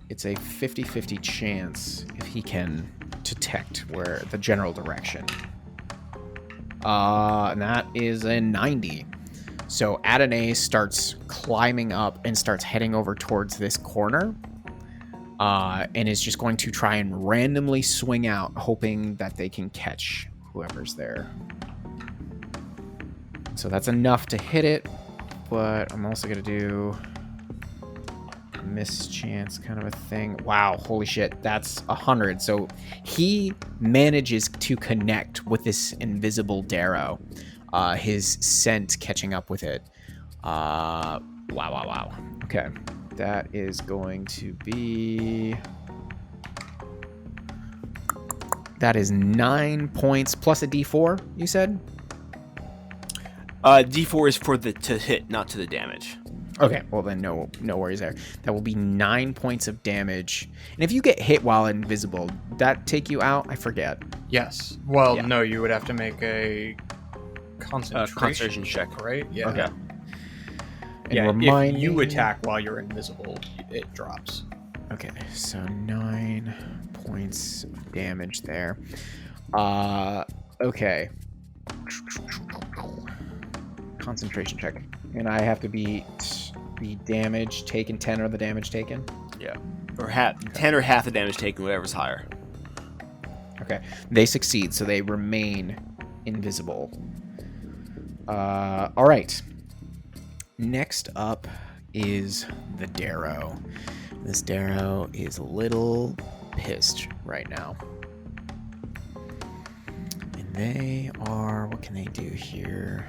it's a 50-50 chance if he can detect where the general direction. And that is a 90. So Adonais starts climbing up and starts heading over towards this corner, and is just going to try and randomly swing out, hoping that they can catch whoever's there. So that's enough to hit it, but I'm also going to do a mischance kind of a thing. Wow, holy shit, that's 100. So he manages to connect with this invisible Darrow. His scent catching up with it. Wow. Okay. That is going to be That is 9 points plus a D4, you said? D4 is for to hit, not to the damage. Okay, well then no worries there. That will be 9 points of damage. And if you get hit while invisible, that take you out? I forget. Yes. Well, Yeah. no, you would have to make a concentration check. right? Yeah. Okay. And Yeah, remind if you me- attack while you're invisible, it drops. Okay, so 9 points of damage there. Okay. Concentration check. And I have to beat the damage taken, 10 or the damage taken? Yeah. Or 10 or half the damage taken, whatever's higher. Okay. They succeed, so they remain invisible. Alright. Next up is the Darrow. This Darrow is a little pissed right now. And they are... What can they do here?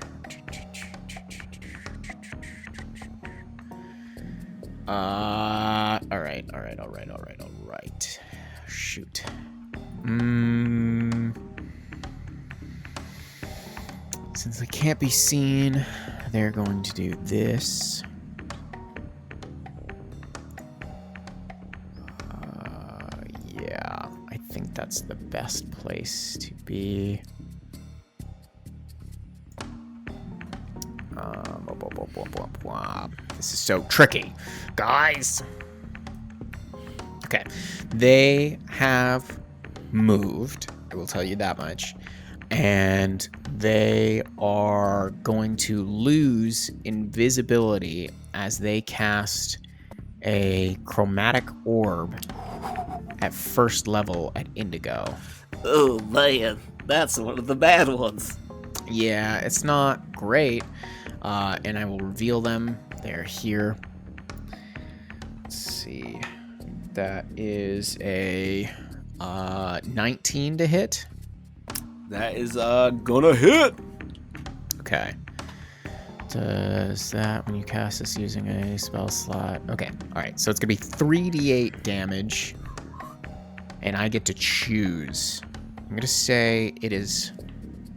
Alright. Shoot. Since they can't be seen, they're going to do this. Yeah, I think that's the best place to be. This is so tricky, guys. Okay, they have moved, I will tell you that much, and they are going to lose invisibility as they cast a chromatic orb at first level at Indigo. Oh man, that's one of the bad ones. Yeah, it's not great, and I will reveal them. They're here. Let's see. That is a 19 to hit. That is gonna hit. Okay. Does that when you cast this using a spell slot? Okay. All right. So it's gonna be 3d8 damage, and I get to choose. I'm gonna say it is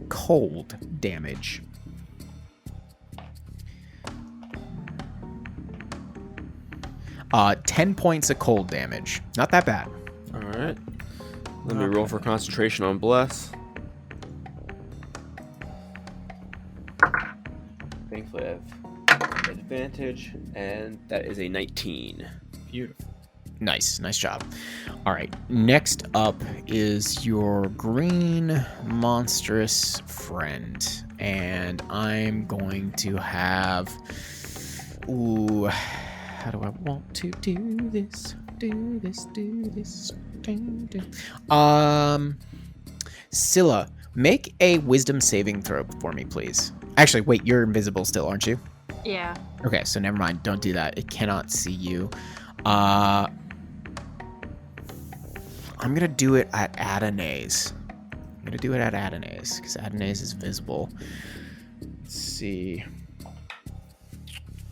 cold damage. Uh, 10 points of cold damage. Not that bad. All right. Let me roll for concentration on bless. Thankfully, I have advantage, and that is a 19. Beautiful. Nice job. All right, next up is your green monstrous friend, and I'm going to have. Ooh, how do I want to do this? Scylla, make a wisdom saving throw for me, please. Actually, wait, you're invisible still, aren't you? Yeah. Okay, so never mind. Don't do that. It cannot see you. I'm gonna do it at Adonais. Because Adonais is visible. Let's see.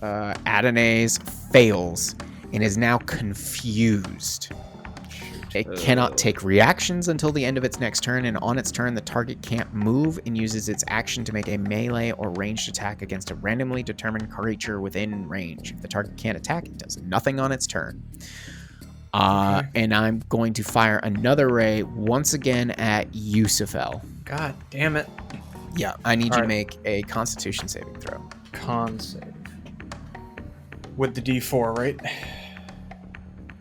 Adonais fails and is now confused. It cannot take reactions until the end of its next turn, and on its turn, the target can't move and uses its action to make a melee or ranged attack against a randomly determined creature within range. If the target can't attack, it does nothing on its turn. And I'm going to fire another ray once again at Yusufel. God damn it. Yeah, I need you to Alright. make a Constitution saving throw. Con save. With the D4, right?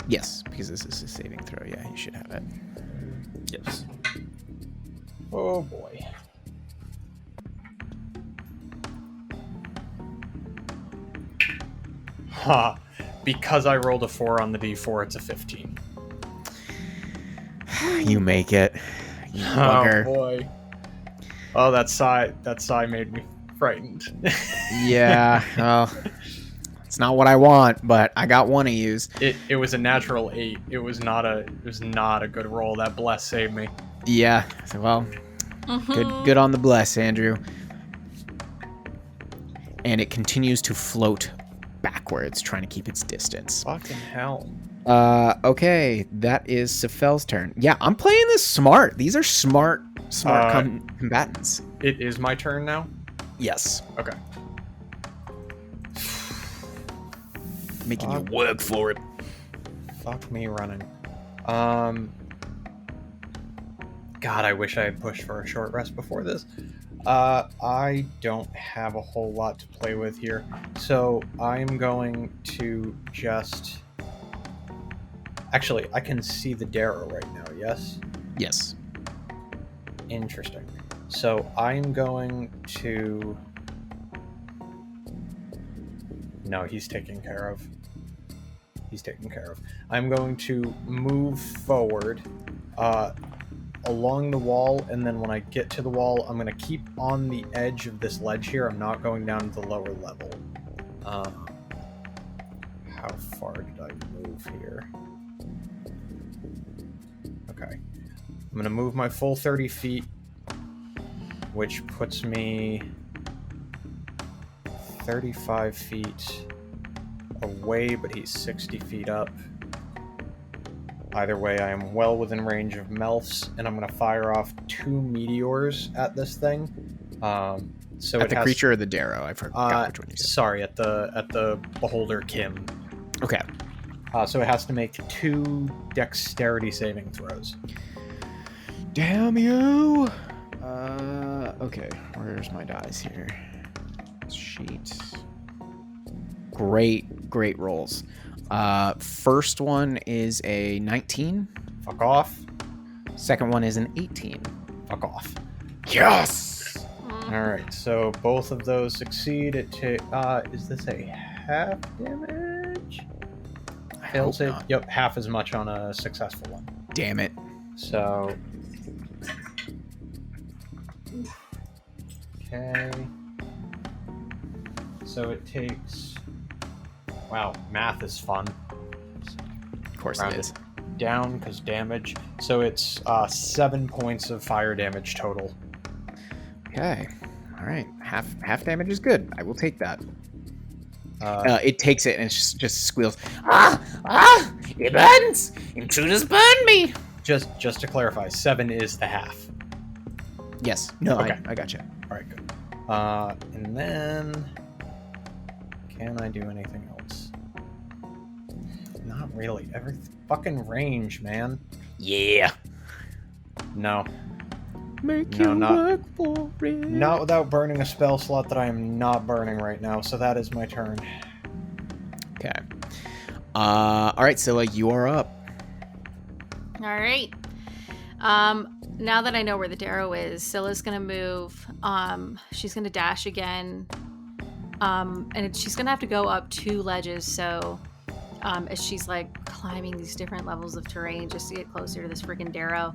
Yes, because this is a saving throw. Yeah, you should have it. Yes. Oh boy. Ha. Because I rolled a 4 on the D4, it's a 15. You make it. You Oh bugger. boy. Oh, that sigh made me frightened. Yeah, well, it's not what I want, but I got one of yous. It was a natural 8. It was not a good roll. That bless saved me. Yeah, so, well, good on the bless, Andrew. And it continues to float backwards, trying to keep its distance. Fucking hell. Okay, that is Sephel's turn. Yeah, I'm playing this smart. These are smart combatants. It is my turn now? Yes. Okay. Making you work for it. Fuck me running. God, I wish I had pushed for a short rest before this. I don't have a whole lot to play with here, so I'm going to just... Actually, I can see the Darrow right now, yes? Yes. Interesting. So I'm going to... No, he's taken care of. He's taken care of. I'm going to move forward along the wall, and then when I get to the wall, I'm going to keep on the edge of this ledge here. I'm not going down to the lower level. How far did I move here? Okay. I'm going to move my full 30 feet, which puts me 35 feet away, but he's 60 feet up. Either way, I am well within range of Melfs, and I'm going to fire off 2 meteors at this thing. So at the creature or the Darrow? I forgot which one you said. Sorry, at the Beholder Kim. Okay. So it has to make 2 dexterity saving throws. Damn you! Okay, where's my dice here? Sheet. Great rolls. First one is a 19. Fuck off. Second one is an 18. Fuck off. Yes! Alright, so both of those succeed. Is this a half damage? Failed save? Yep, half as much on a successful one. Damn it. So... Okay. So it takes... Wow, math is fun. Of course it is. Down, because damage. So it's 7 points of fire damage total. Okay. Alright. Half damage is good. I will take that. It takes it and it just squeals. It burns! Intruders burn me! Just to clarify, 7 is the half. Yes. No, okay. I gotcha. Alright, good. And then... Can I do anything else? Not really. Every fucking range, man. Yeah. No. Make you work for it. Not without burning a spell slot that I am not burning right now, so that is my turn. Okay. Alright, Scylla, you are up. Alright. Now that I know where the Darrow is, Scylla's gonna move. She's gonna dash again. And she's gonna have to go up 2 ledges, so as she's like climbing these different levels of terrain just to get closer to this freaking Darrow.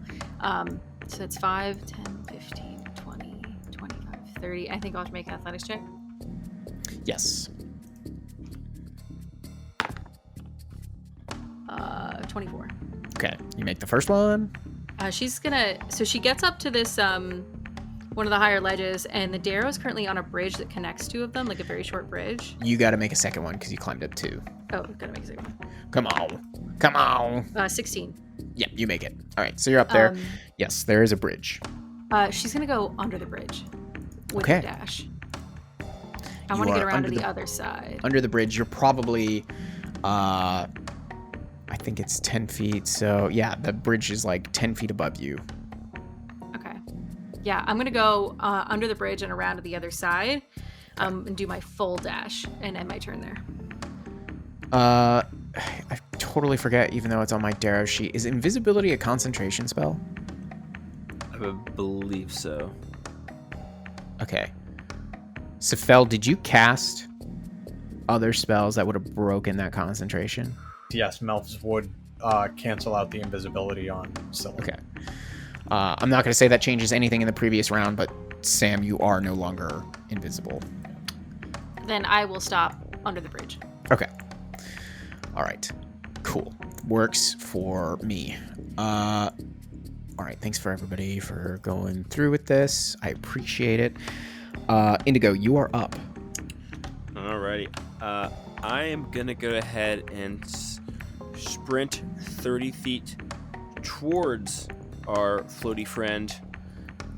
So it's 5, 10, 15, 20, 25, 30. I think I'll have to make an athletics check. Yes. 24. Okay, you make the first one. She's gonna, so she gets up to this one of the higher ledges, and the Darrow is currently on a bridge that connects 2 of them, like a very short bridge. You got to make a second one because you climbed up 2. Oh, gotta make a second one. Come on. 16. Yep, you make it. All right, so you're up there. Yes, there is a bridge. She's gonna go under the bridge with Okay. the dash. I want to get around to the other side. Under the bridge, you're probably, I think it's 10 feet. So yeah, the bridge is like 10 feet above you. Okay. Yeah, I'm gonna go under the bridge and around to the other side, and do my full dash and end my turn there. I totally forget, even though it's on my Darrow sheet. Is invisibility a concentration spell? I believe so. Okay. Sephel, did you cast other spells that would have broken that concentration? Yes, Melfs would cancel out the invisibility on Scylla. Okay. I'm not going to say that changes anything in the previous round, but Sam, you are no longer invisible. Then I will stop under the bridge. Okay. All right. Cool. Works for me. All right. Thanks for everybody for going through with this. I appreciate it. Indigo, you are up. Alrighty. I am gonna go ahead and sprint 30 feet towards our floaty friend.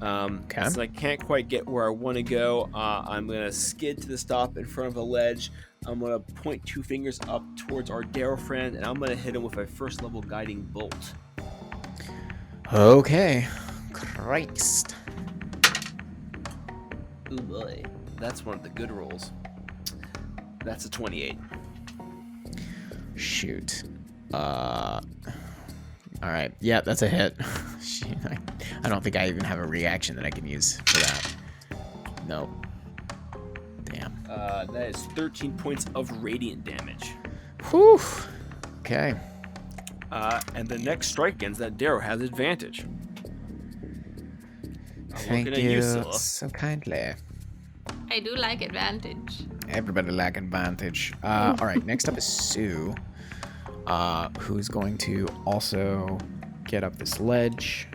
Okay. Since I can't quite get where I want to go, I'm going to skid to the stop in front of a ledge. I'm going to point 2 fingers up towards our Darrow friend, and I'm going to hit him with a first level guiding bolt. Okay. Christ. Oh boy. That's one of the good rolls. That's a 28. Shoot. All right. Yeah, that's a hit. Shit, I don't think I even have a reaction that I can use for that. Nope. Damn. That is 13 points of radiant damage. Whew. Okay. And the next strike against that Darrow has advantage. Thank looking you at you, Scylla. so kindly. I do like advantage. Everybody like advantage. All right, next up is Sue, who's going to also get up this ledge.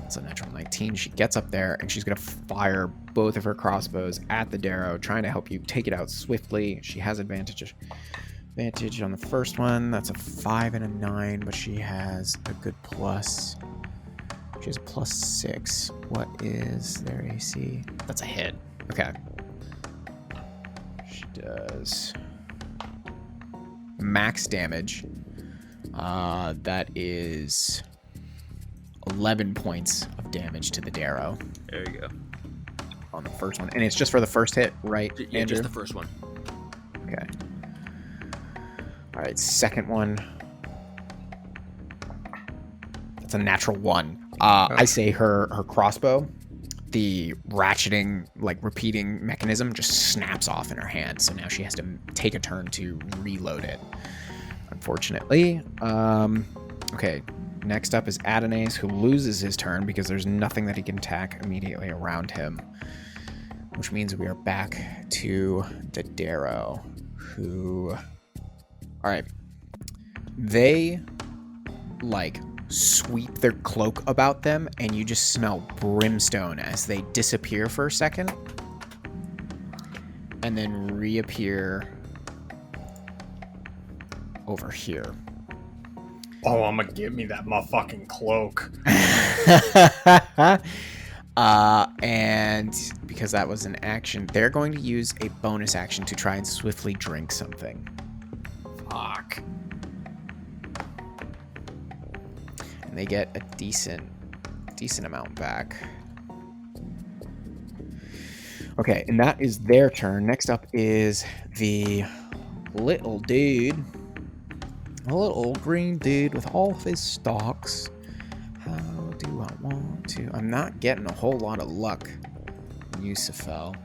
It's a natural 19. She gets up there, and she's going to fire both of her crossbows at the Darrow, trying to help you take it out swiftly. She has advantage on the first one. That's a 5 and a 9, but she has a good plus. She has a +6. What is their AC? That's a hit. Okay. She does max damage. That is 11 points of damage to the Darrow There you go. on the first one. And it's just for the first hit, right, Yeah, Andrew? just the first one. Okay. All right, second one. That's a natural 1. I say her crossbow, the ratcheting, like repeating mechanism just snaps off in her hand. So now she has to take a turn to reload it, unfortunately. Okay, next up is Adonais, who loses his turn because there's nothing that he can attack immediately around him, which means we are back to the Darrow, who... All right. They, like, sweep their cloak about them, and you just smell brimstone as they disappear for a second and then reappear over here. Oh, I'm gonna give me that motherfucking cloak. And because that was an action, they're going to use a bonus action to try and swiftly drink something. Fuck. And they get a decent amount back. Okay, and that is their turn. Next up is the little dude. A little green dude with all of his stalks. How do I want to... I'm not getting a whole lot of luck, Yusufel.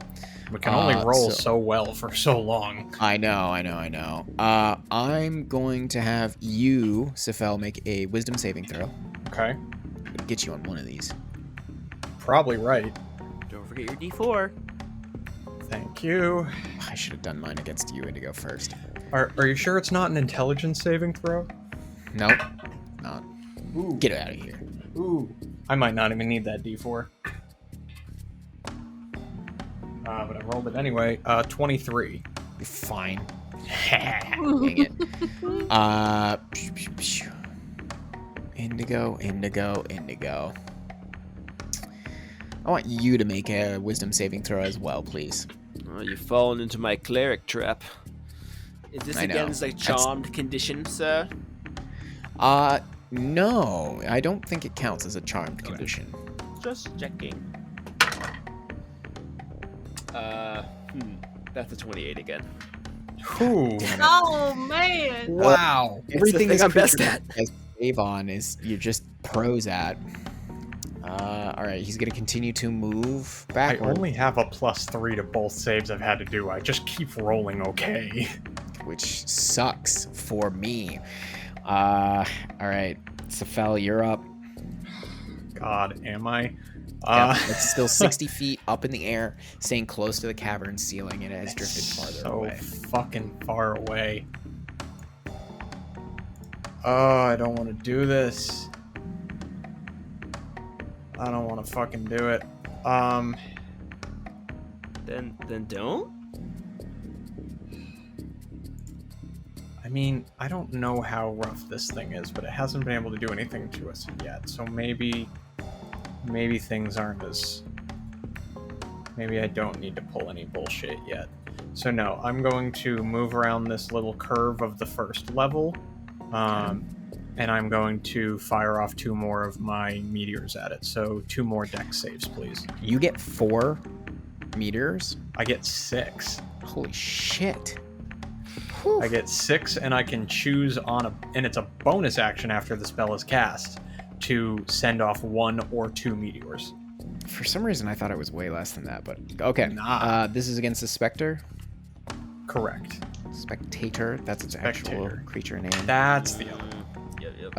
We can only roll so well for so long. I know. I'm going to have you, Sifel, make a wisdom saving throw. Okay. I'm going to get you on one of these. Probably right. Don't forget your D4. Thank you. I should have done mine against you to go first. Are you sure it's not an intelligence saving throw? Nope. Not. Ooh. Get out of here. Ooh. I might not even need that D4. But I rolled it anyway. 23. You're fine. Dang it. Indigo. I want you to make a wisdom saving throw as well, please. Oh, you've fallen into my cleric trap. Is this I know. against a charmed condition, sir? No. I don't think it counts as a charmed condition. Just checking. That's a 28 again. Ooh. Oh man! Wow. Everything It's the thing this I'm best creature at. has save on is you're just pros at. All right, he's gonna continue to move I backward, only have a +3 to both saves I've had to do. I just keep rolling okay. which sucks for me. All right, Safel, you're up. God, am I? It's still 60 feet up in the air, staying close to the cavern ceiling, and it has drifted farther so away. fucking far away. Oh, I don't want to do this. I don't want to fucking do it. Then don't. I I mean, I don't know how rough this thing is, but it hasn't been able to do anything to us yet. So maybe things aren't as... Maybe I don't need to pull any bullshit yet. So no, I'm going to move around this little curve of the first level, and I'm going to fire off 2 more of my meteors at it. So 2 more dex saves, please. You get 4 meteors? I get 6. Holy shit. I get 6, and I can choose and it's a bonus action after the spell is cast to send off 1 or 2 meteors. For some reason, I thought it was way less than that, but okay. Nah. This is against the Spectre? Correct. Spectator? That's its actual creature name. That's the other one. Yep.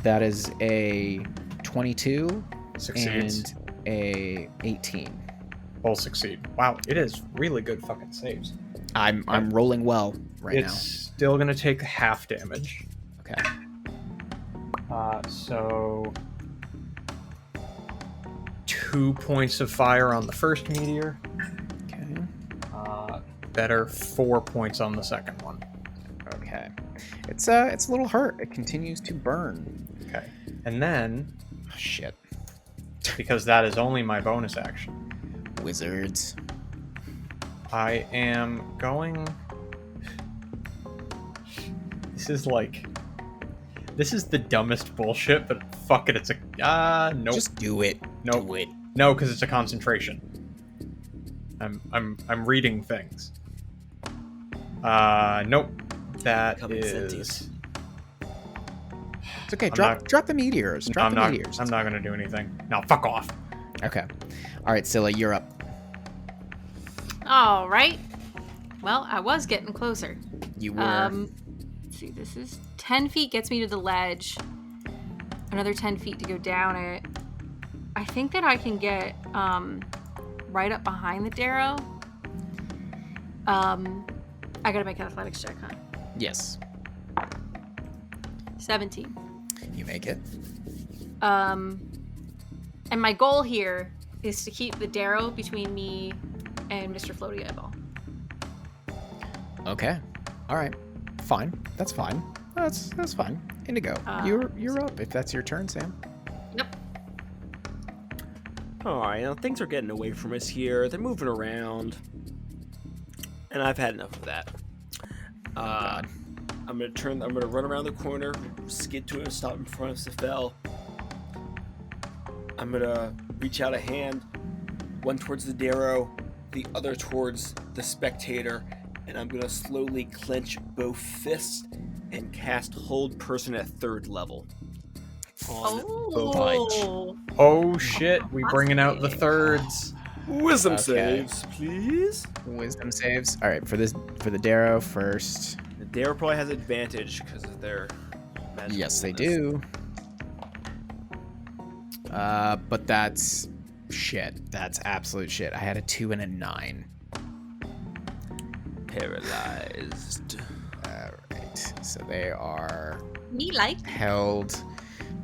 That is a 22 Succeeds. and a 18. Both succeed. Wow, it is really good fucking saves. I'm rolling well right It's still going to take half damage. now. Okay. So 2 points of fire on the first meteor. Okay. Better 4 points on the second one. Okay. It's a little hurt. It continues to burn. Okay. And then, Oh, shit. because that is only my bonus action, Wizards. I am going... This is the dumbest bullshit, but fuck it, it's a... nope. Just do it. Nope. Do it. No, because it's a concentration. I'm reading things. Nope. That Becoming is... sentient. It's okay. I'm Drop the meteors. Drop the meteors. I'm not gonna do anything. No, fuck off. Okay. All right, Scylla, you're up. All right. Well, I was getting closer. You were. Let's see, this is 10 feet gets me to the ledge. Another 10 feet to go down it. I think that I can get right up behind the Darrow. I gotta make an athletics check, huh? Yes. 17. You make it. And my goal here is to keep the Darrow between me and Mr. Floaty Eyeball. Okay. All right. Fine. That's fine. That's fine. Indigo, you're up if that's your turn, Sam. Yep. Alright, now things are getting away from us here. They're moving around. And I've had enough of that. God. I'm gonna run around the corner, skid to it, stop in front of Sefel. I'm gonna reach out a hand, one towards the Darrow, the other towards the Spectator, and I'm gonna slowly clench both fists and cast Hold Person at 3rd level. Oh shit, we bringing out the thirds. Wisdom Okay. saves, please. Wisdom saves. All right, for the Darrow first. The Darrow probably has advantage because of their magical Yes, they illness. do. But that's shit. That's absolute shit. I had a 2 and a 9. Paralyzed. All right. So they are Me like. held.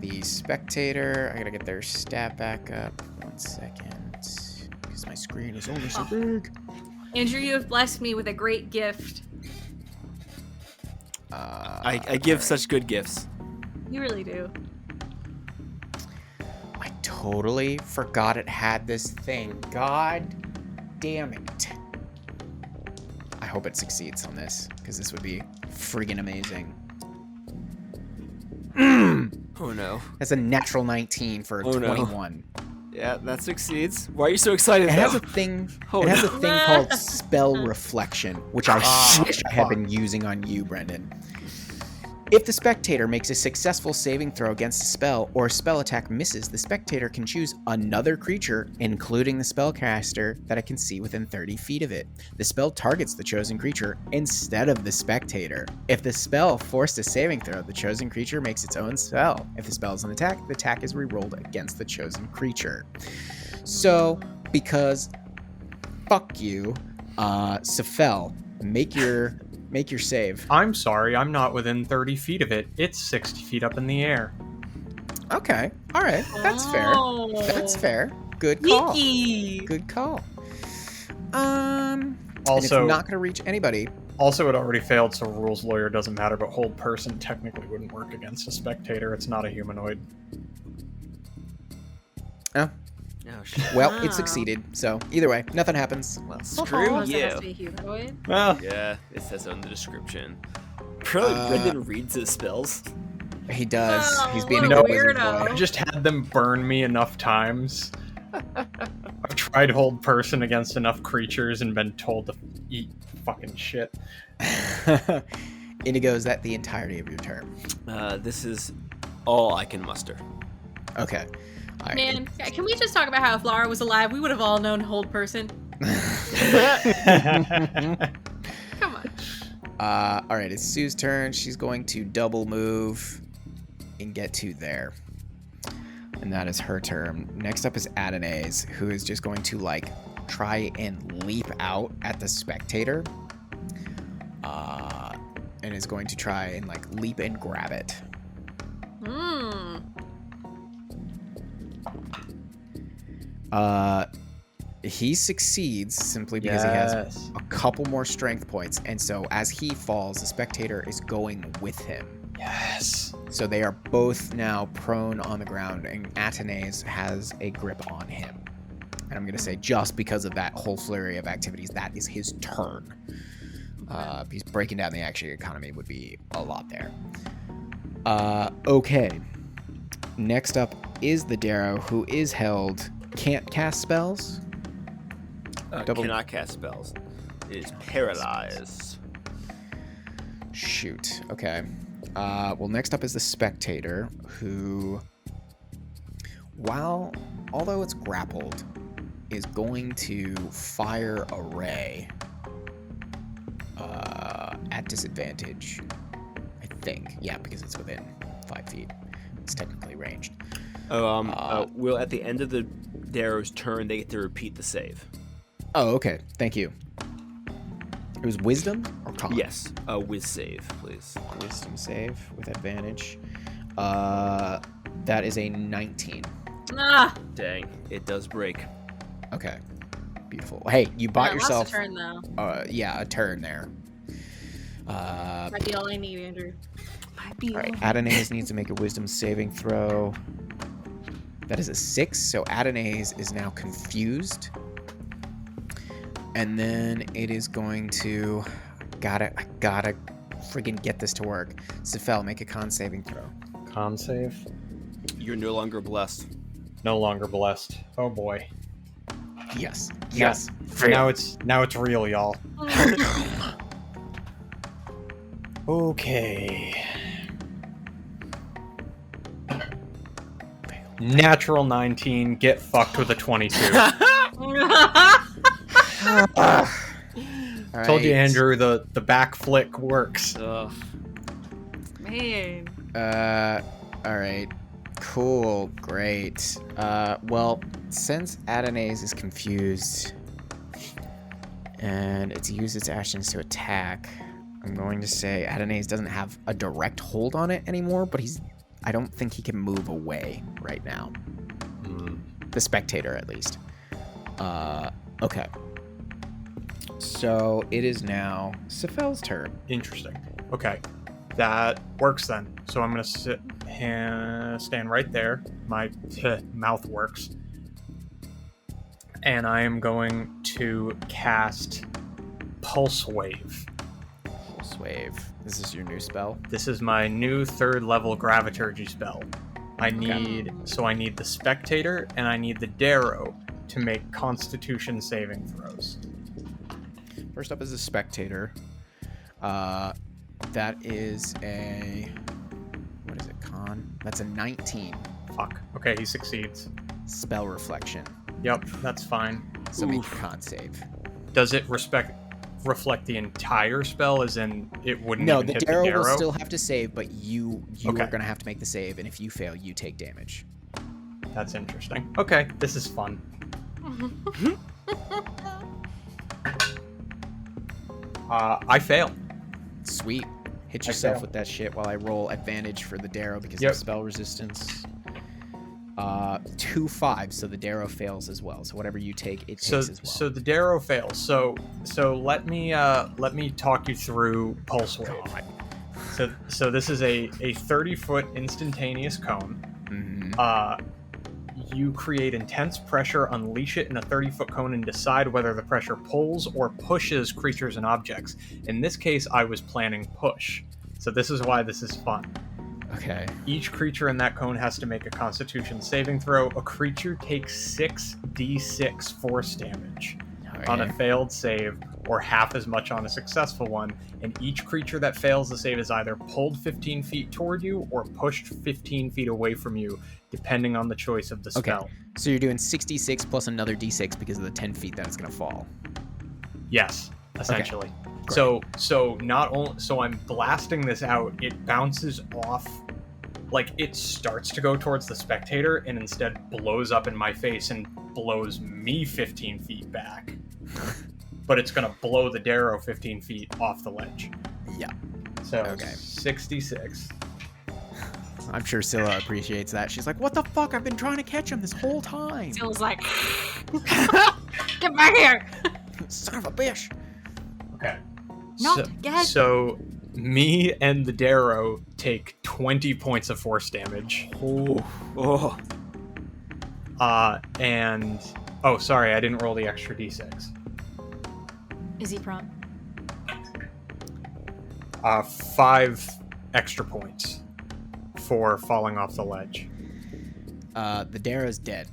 The Spectator. I gotta get their stat back up. 1 second. Because my screen is only so big. Andrew, you have blessed me with a great gift. I give such good gifts. You really do. I totally forgot it had this thing. God damn it. I hope it succeeds on this, because this would be friggin' amazing. Oh no. That's a natural 19 for a Oh, no. 21. Yeah, that succeeds. Why are you so excited? It has though? a thing. Oh, it has no. a thing called spell reflection, which I wish I had been using on you, Brendan. If the Spectator makes a successful saving throw against a spell or a spell attack misses, the Spectator can choose another creature, including the spellcaster, that it can see within 30 feet of it. The spell targets the chosen creature instead of the Spectator. If the spell forced a saving throw, the chosen creature makes its own spell. If the spell is an attack, the attack is rerolled against the chosen creature. So, because fuck you, Sefel, make your save. I'm sorry, I'm not within 30 feet of it. It's 60 feet up in the air. Okay. All right. That's fair. That's fair. Good call. Wiki. Good call. And Also, it's not going to reach anybody. Also, it already failed, so rules lawyer doesn't matter, but hold person technically wouldn't work against a spectator. It's not a humanoid. Oh. Oh, shit. Well, Wow. it succeeded. So either way, nothing happens. Well, Oh, screw does it have to you. be humanoid? Well, Yeah, it says so in the description. Probably Brendan reads his spells. He does. Oh, He's being what a a good wizard weirdo. boy. I just had them burn me enough times. I've tried hold person against enough creatures and been told to eat fucking shit. Indigo, is that the entirety of your turn? This is all I can muster. Okay. All right. Man, can we just talk about how if Lara was alive, we would have all known hold person? Come on. All right, it's Sue's turn. She's going to double move and get to there. And that is her turn. Next up is Adonais, who is just going to, like, try and leap out at the spectator. And is going to try and, like, leap and grab it. He succeeds simply because he has a couple more strength points. And so as he falls, the spectator is going with him. Yes. So they are both now prone on the ground, and Atenais has a grip on him. And I'm going to say just because of that whole flurry of activities, that is his turn. He's breaking down the action economy would be a lot there. Okay. Next up is the Darrow, who is held, can't cast spells. Double- Cannot cast spells. It is paralyzed. Shoot. Okay. Well, next up is the Spectator, who, although it's grappled, is going to fire a ray at disadvantage. I think. Yeah, because it's within 5 feet. It's technically ranged. Will at the end of the Darrow's turn, they get to repeat the save. Oh, okay. Thank you. It was wisdom or con? Yes. Whiz save, please. Wisdom save with advantage. That is a 19. Ah, Dang, it does break. Okay. Beautiful. Hey, you bought I yourself lost a turn though. a turn there. Might be all I need, Andrew. Might be All right, all I need. Adonais needs to make a wisdom saving throw. That is a 6, so Adonais is now confused. And then it is going to... I gotta friggin' get this to work. Sefel, make a con saving throw. Con save. You're no longer blessed. No longer blessed. Oh boy. Yes. Yeah. Yes. Now it's real, y'all. Okay. Natural 19. Get fucked with a 22. All Told you, right. Andrew. The back flick works. Ugh. Man. All right. Cool. Great. Well, since Adonais is confused and it's used its actions to attack, I'm going to say Adonais doesn't have a direct hold on it anymore, but I don't think he can move away right now. The spectator, at least. Okay. So it is now Sefel's turn. Interesting. Okay. That works then. So I'm going to stand right there. My mouth works. And I am going to cast Pulse Wave. Pulse Wave. This is your new spell. This is my new 3rd level Graviturgy spell. I need the Spectator and I need the Darrow to make Constitution saving throws. First up is a Spectator. That is a... What is it, con? That's a 19. Fuck. Okay, he succeeds. Spell Reflection. Yep, that's fine. So make a con save. Does it reflect the entire spell, as in it wouldn't No, even the hit Darrow the Darrow? will still have to save, but you Okay. are going to have to make the save, and if you fail, you take damage. That's interesting. Okay, this is fun. I fail. Sweet. Hit I yourself fail. with that shit while I roll advantage for the Darrow because Yep. of spell resistance. 2 5s, so the Darrow fails as well. So whatever you take, it takes as well. So the Darrow fails. So let me talk you through Pulse Wave. So this is a 30-foot instantaneous cone. Mm-hmm. You create intense pressure, unleash it in a 30-foot cone, and decide whether the pressure pulls or pushes creatures and objects. In this case, I was planning push. So this is why this is fun. Okay. Each creature in that cone has to make a Constitution saving throw. A creature takes 6d6 force damage on a failed save, or half as much on a successful one, and each creature that fails the save is either pulled 15 feet toward you or pushed 15 feet away from you, depending on the choice of the spell. Okay. So you're doing 66 plus another d6 because of the 10 feet that it's going to fall. Yes, essentially. Okay. So not only I'm blasting this out, it bounces off, like it starts to go towards the spectator and instead blows up in my face and blows me 15 feet back. But it's going to blow the Darrow 15 feet off the ledge. Yeah. So, Okay. 66. I'm sure Scylla appreciates that. She's like, what the fuck? I've been trying to catch him this whole time. Scylla's like, get back here! Son of a bitch. Okay. Not get. So, me and the Darrow take 20 points of force damage. Oh. And... Oh, sorry, I didn't roll the extra d6. Is he prone? 5 extra points for falling off the ledge. The Darrow's dead.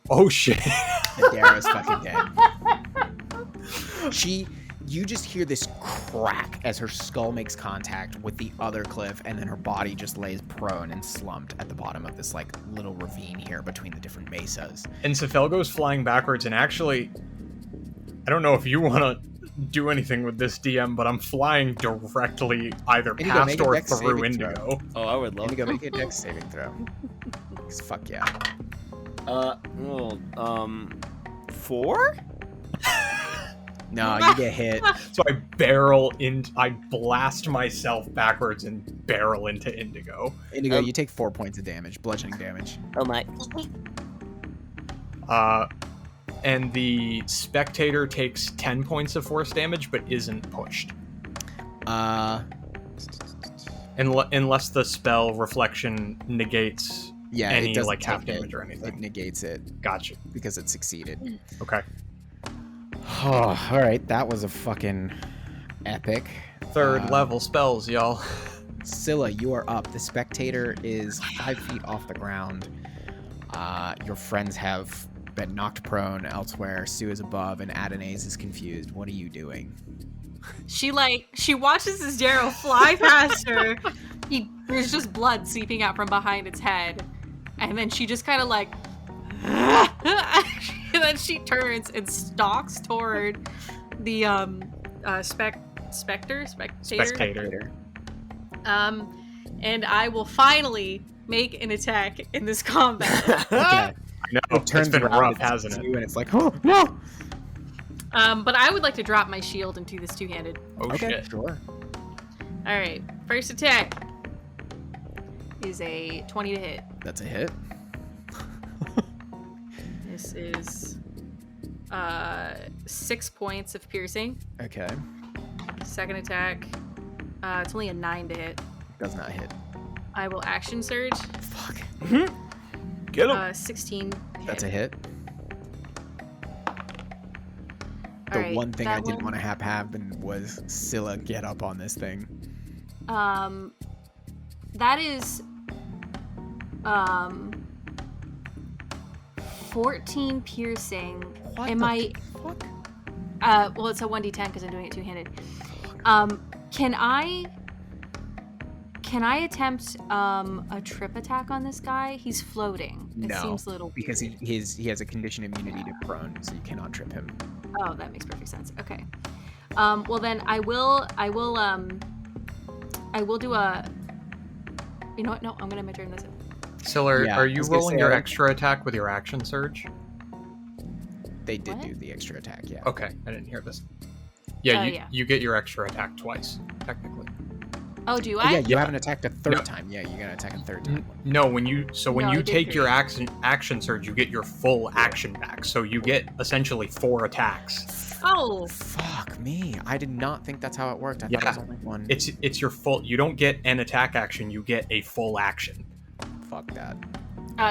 Oh shit. The Darrow's fucking dead. You just hear this crack as her skull makes contact with the other cliff, and then her body just lays prone and slumped at the bottom of this like little ravine here between the different mesas. And Sefel goes flying backwards, and actually, I don't know if you want to do anything with this DM, but I'm flying directly either Indigo, past make a or dex through saving Indigo. throw. Oh, I would love Indigo, make a dex saving throw. 'Cause fuck yeah. 4? No, you get hit. So I blast myself backwards and barrel into Indigo. Indigo, you take 4 points of damage, bludgeoning damage. Oh my. And the spectator takes 10 points of force damage, but isn't pushed. Unless the spell reflection negates any it doesn't like half take damage or It anything. negates it Gotcha. because it succeeded. Okay. Oh, all right, that was a fucking epic. Third level spells, y'all. Scylla, you are up. The spectator is 5 feet off the ground. Your friends have been knocked prone elsewhere. Sue is above, and Adonais is confused. What are you doing? She watches this Darrow fly past her. There's just blood seeping out from behind its head. And then she just kind of like... and then she turns and stalks toward the spectator. And I will finally make an attack in this combat. Okay. I know, it's been around, rough, it's hasn't you, it? And it's like, oh, no! But I would like to drop my shield into this two-handed. Oh Okay, shit. sure. Alright, first attack is a 20 to hit. That's a hit. This is 6 points of piercing. Okay. Second attack, it's only a 9 to hit. Does not hit. I will action surge. Fuck. Get him. 16 to That's a hit. hit. The Alright, one thing I that didn't one- want to have happen was Scylla get up on this thing. That is 14 piercing. What Am the I fuck? well, it's a 1d10 because I'm doing it two-handed. Can I attempt a trip attack on this guy? He's floating. It No, seems a little because weird. he has a condition immunity to prone, so you cannot trip him. Oh, that makes perfect sense. Okay. Well then I will do a. You know what? No, I'm gonna turn this in. Scylla, Yeah, are I you was gonna rolling say, your I- extra attack with your action surge? They did What? do the extra attack, yeah. Okay, I didn't hear this. Yeah, Yeah. you get your extra attack twice, technically. Oh, do Oh, I? yeah, you haven't attacked a third No. time. Yeah, you're gonna attack a third time. No, when you No, I did take your three. action surge, you get your full action back. So you get essentially 4 attacks. Oh, Fuck me. I did not think that's how it worked. I thought it Yeah. was only one. It's your full. You don't get an attack action. You get a full action. Fuck that.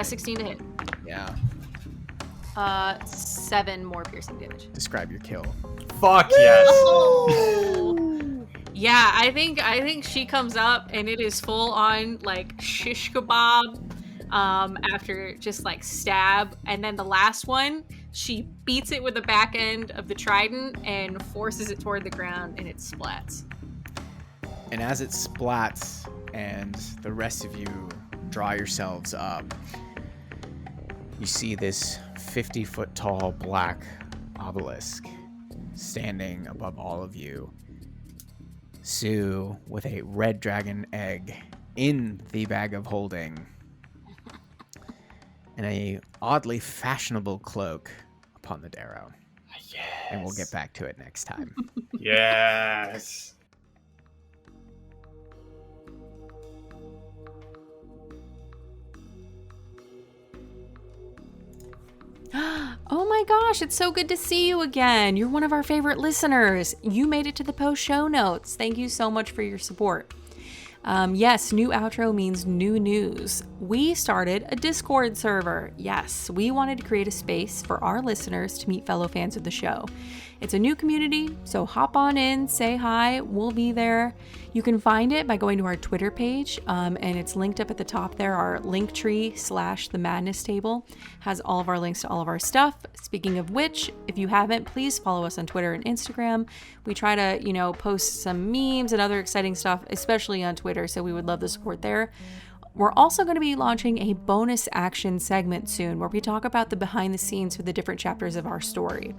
16 to hit. Yeah. 7 more piercing damage. Describe your kill. Fuck yes. Yeah, I think she comes up and it is full on like shish kebab. After just like stab, and then the last one, she beats it with the back end of the trident and forces it toward the ground, and it splats. And as it splats, and the rest of you draw yourselves up, you see this 50-foot tall black obelisk standing above all of you. Sue with a red dragon egg in the bag of holding, and a oddly fashionable cloak upon the Darrow. Yes. And we'll get back to it next time. Yes. Oh my gosh, it's so good to see you again. You're one of our favorite listeners. You made it to the post show notes. Thank you so much for your support. Yes, new outro means new news. We started a Discord server. Yes, we wanted to create a space for our listeners to meet fellow fans of the show. It's a new community, so hop on in, say hi, we'll be there. You can find it by going to our Twitter page, and it's linked up at the top there. Our Linktree/the Madness table has all of our links to all of our stuff. Speaking of which, if you haven't, please follow us on Twitter and Instagram. We try to, post some memes and other exciting stuff, especially on Twitter, so we would love the support there. We're also going to be launching a bonus action segment soon where we talk about the behind the scenes for the different chapters of our story.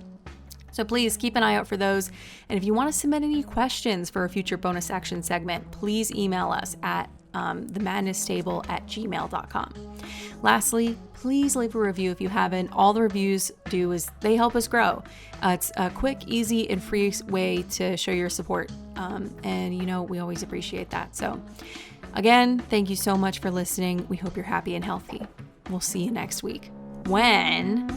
So please keep an eye out for those. And if you want to submit any questions for a future bonus action segment, please email us at themadnesstable@gmail.com. Lastly, please leave a review if you haven't. All the reviews do is they help us grow. It's a quick, easy, and free way to show your support. And we always appreciate that. So again, thank you so much for listening. We hope you're happy and healthy. We'll see you next week. When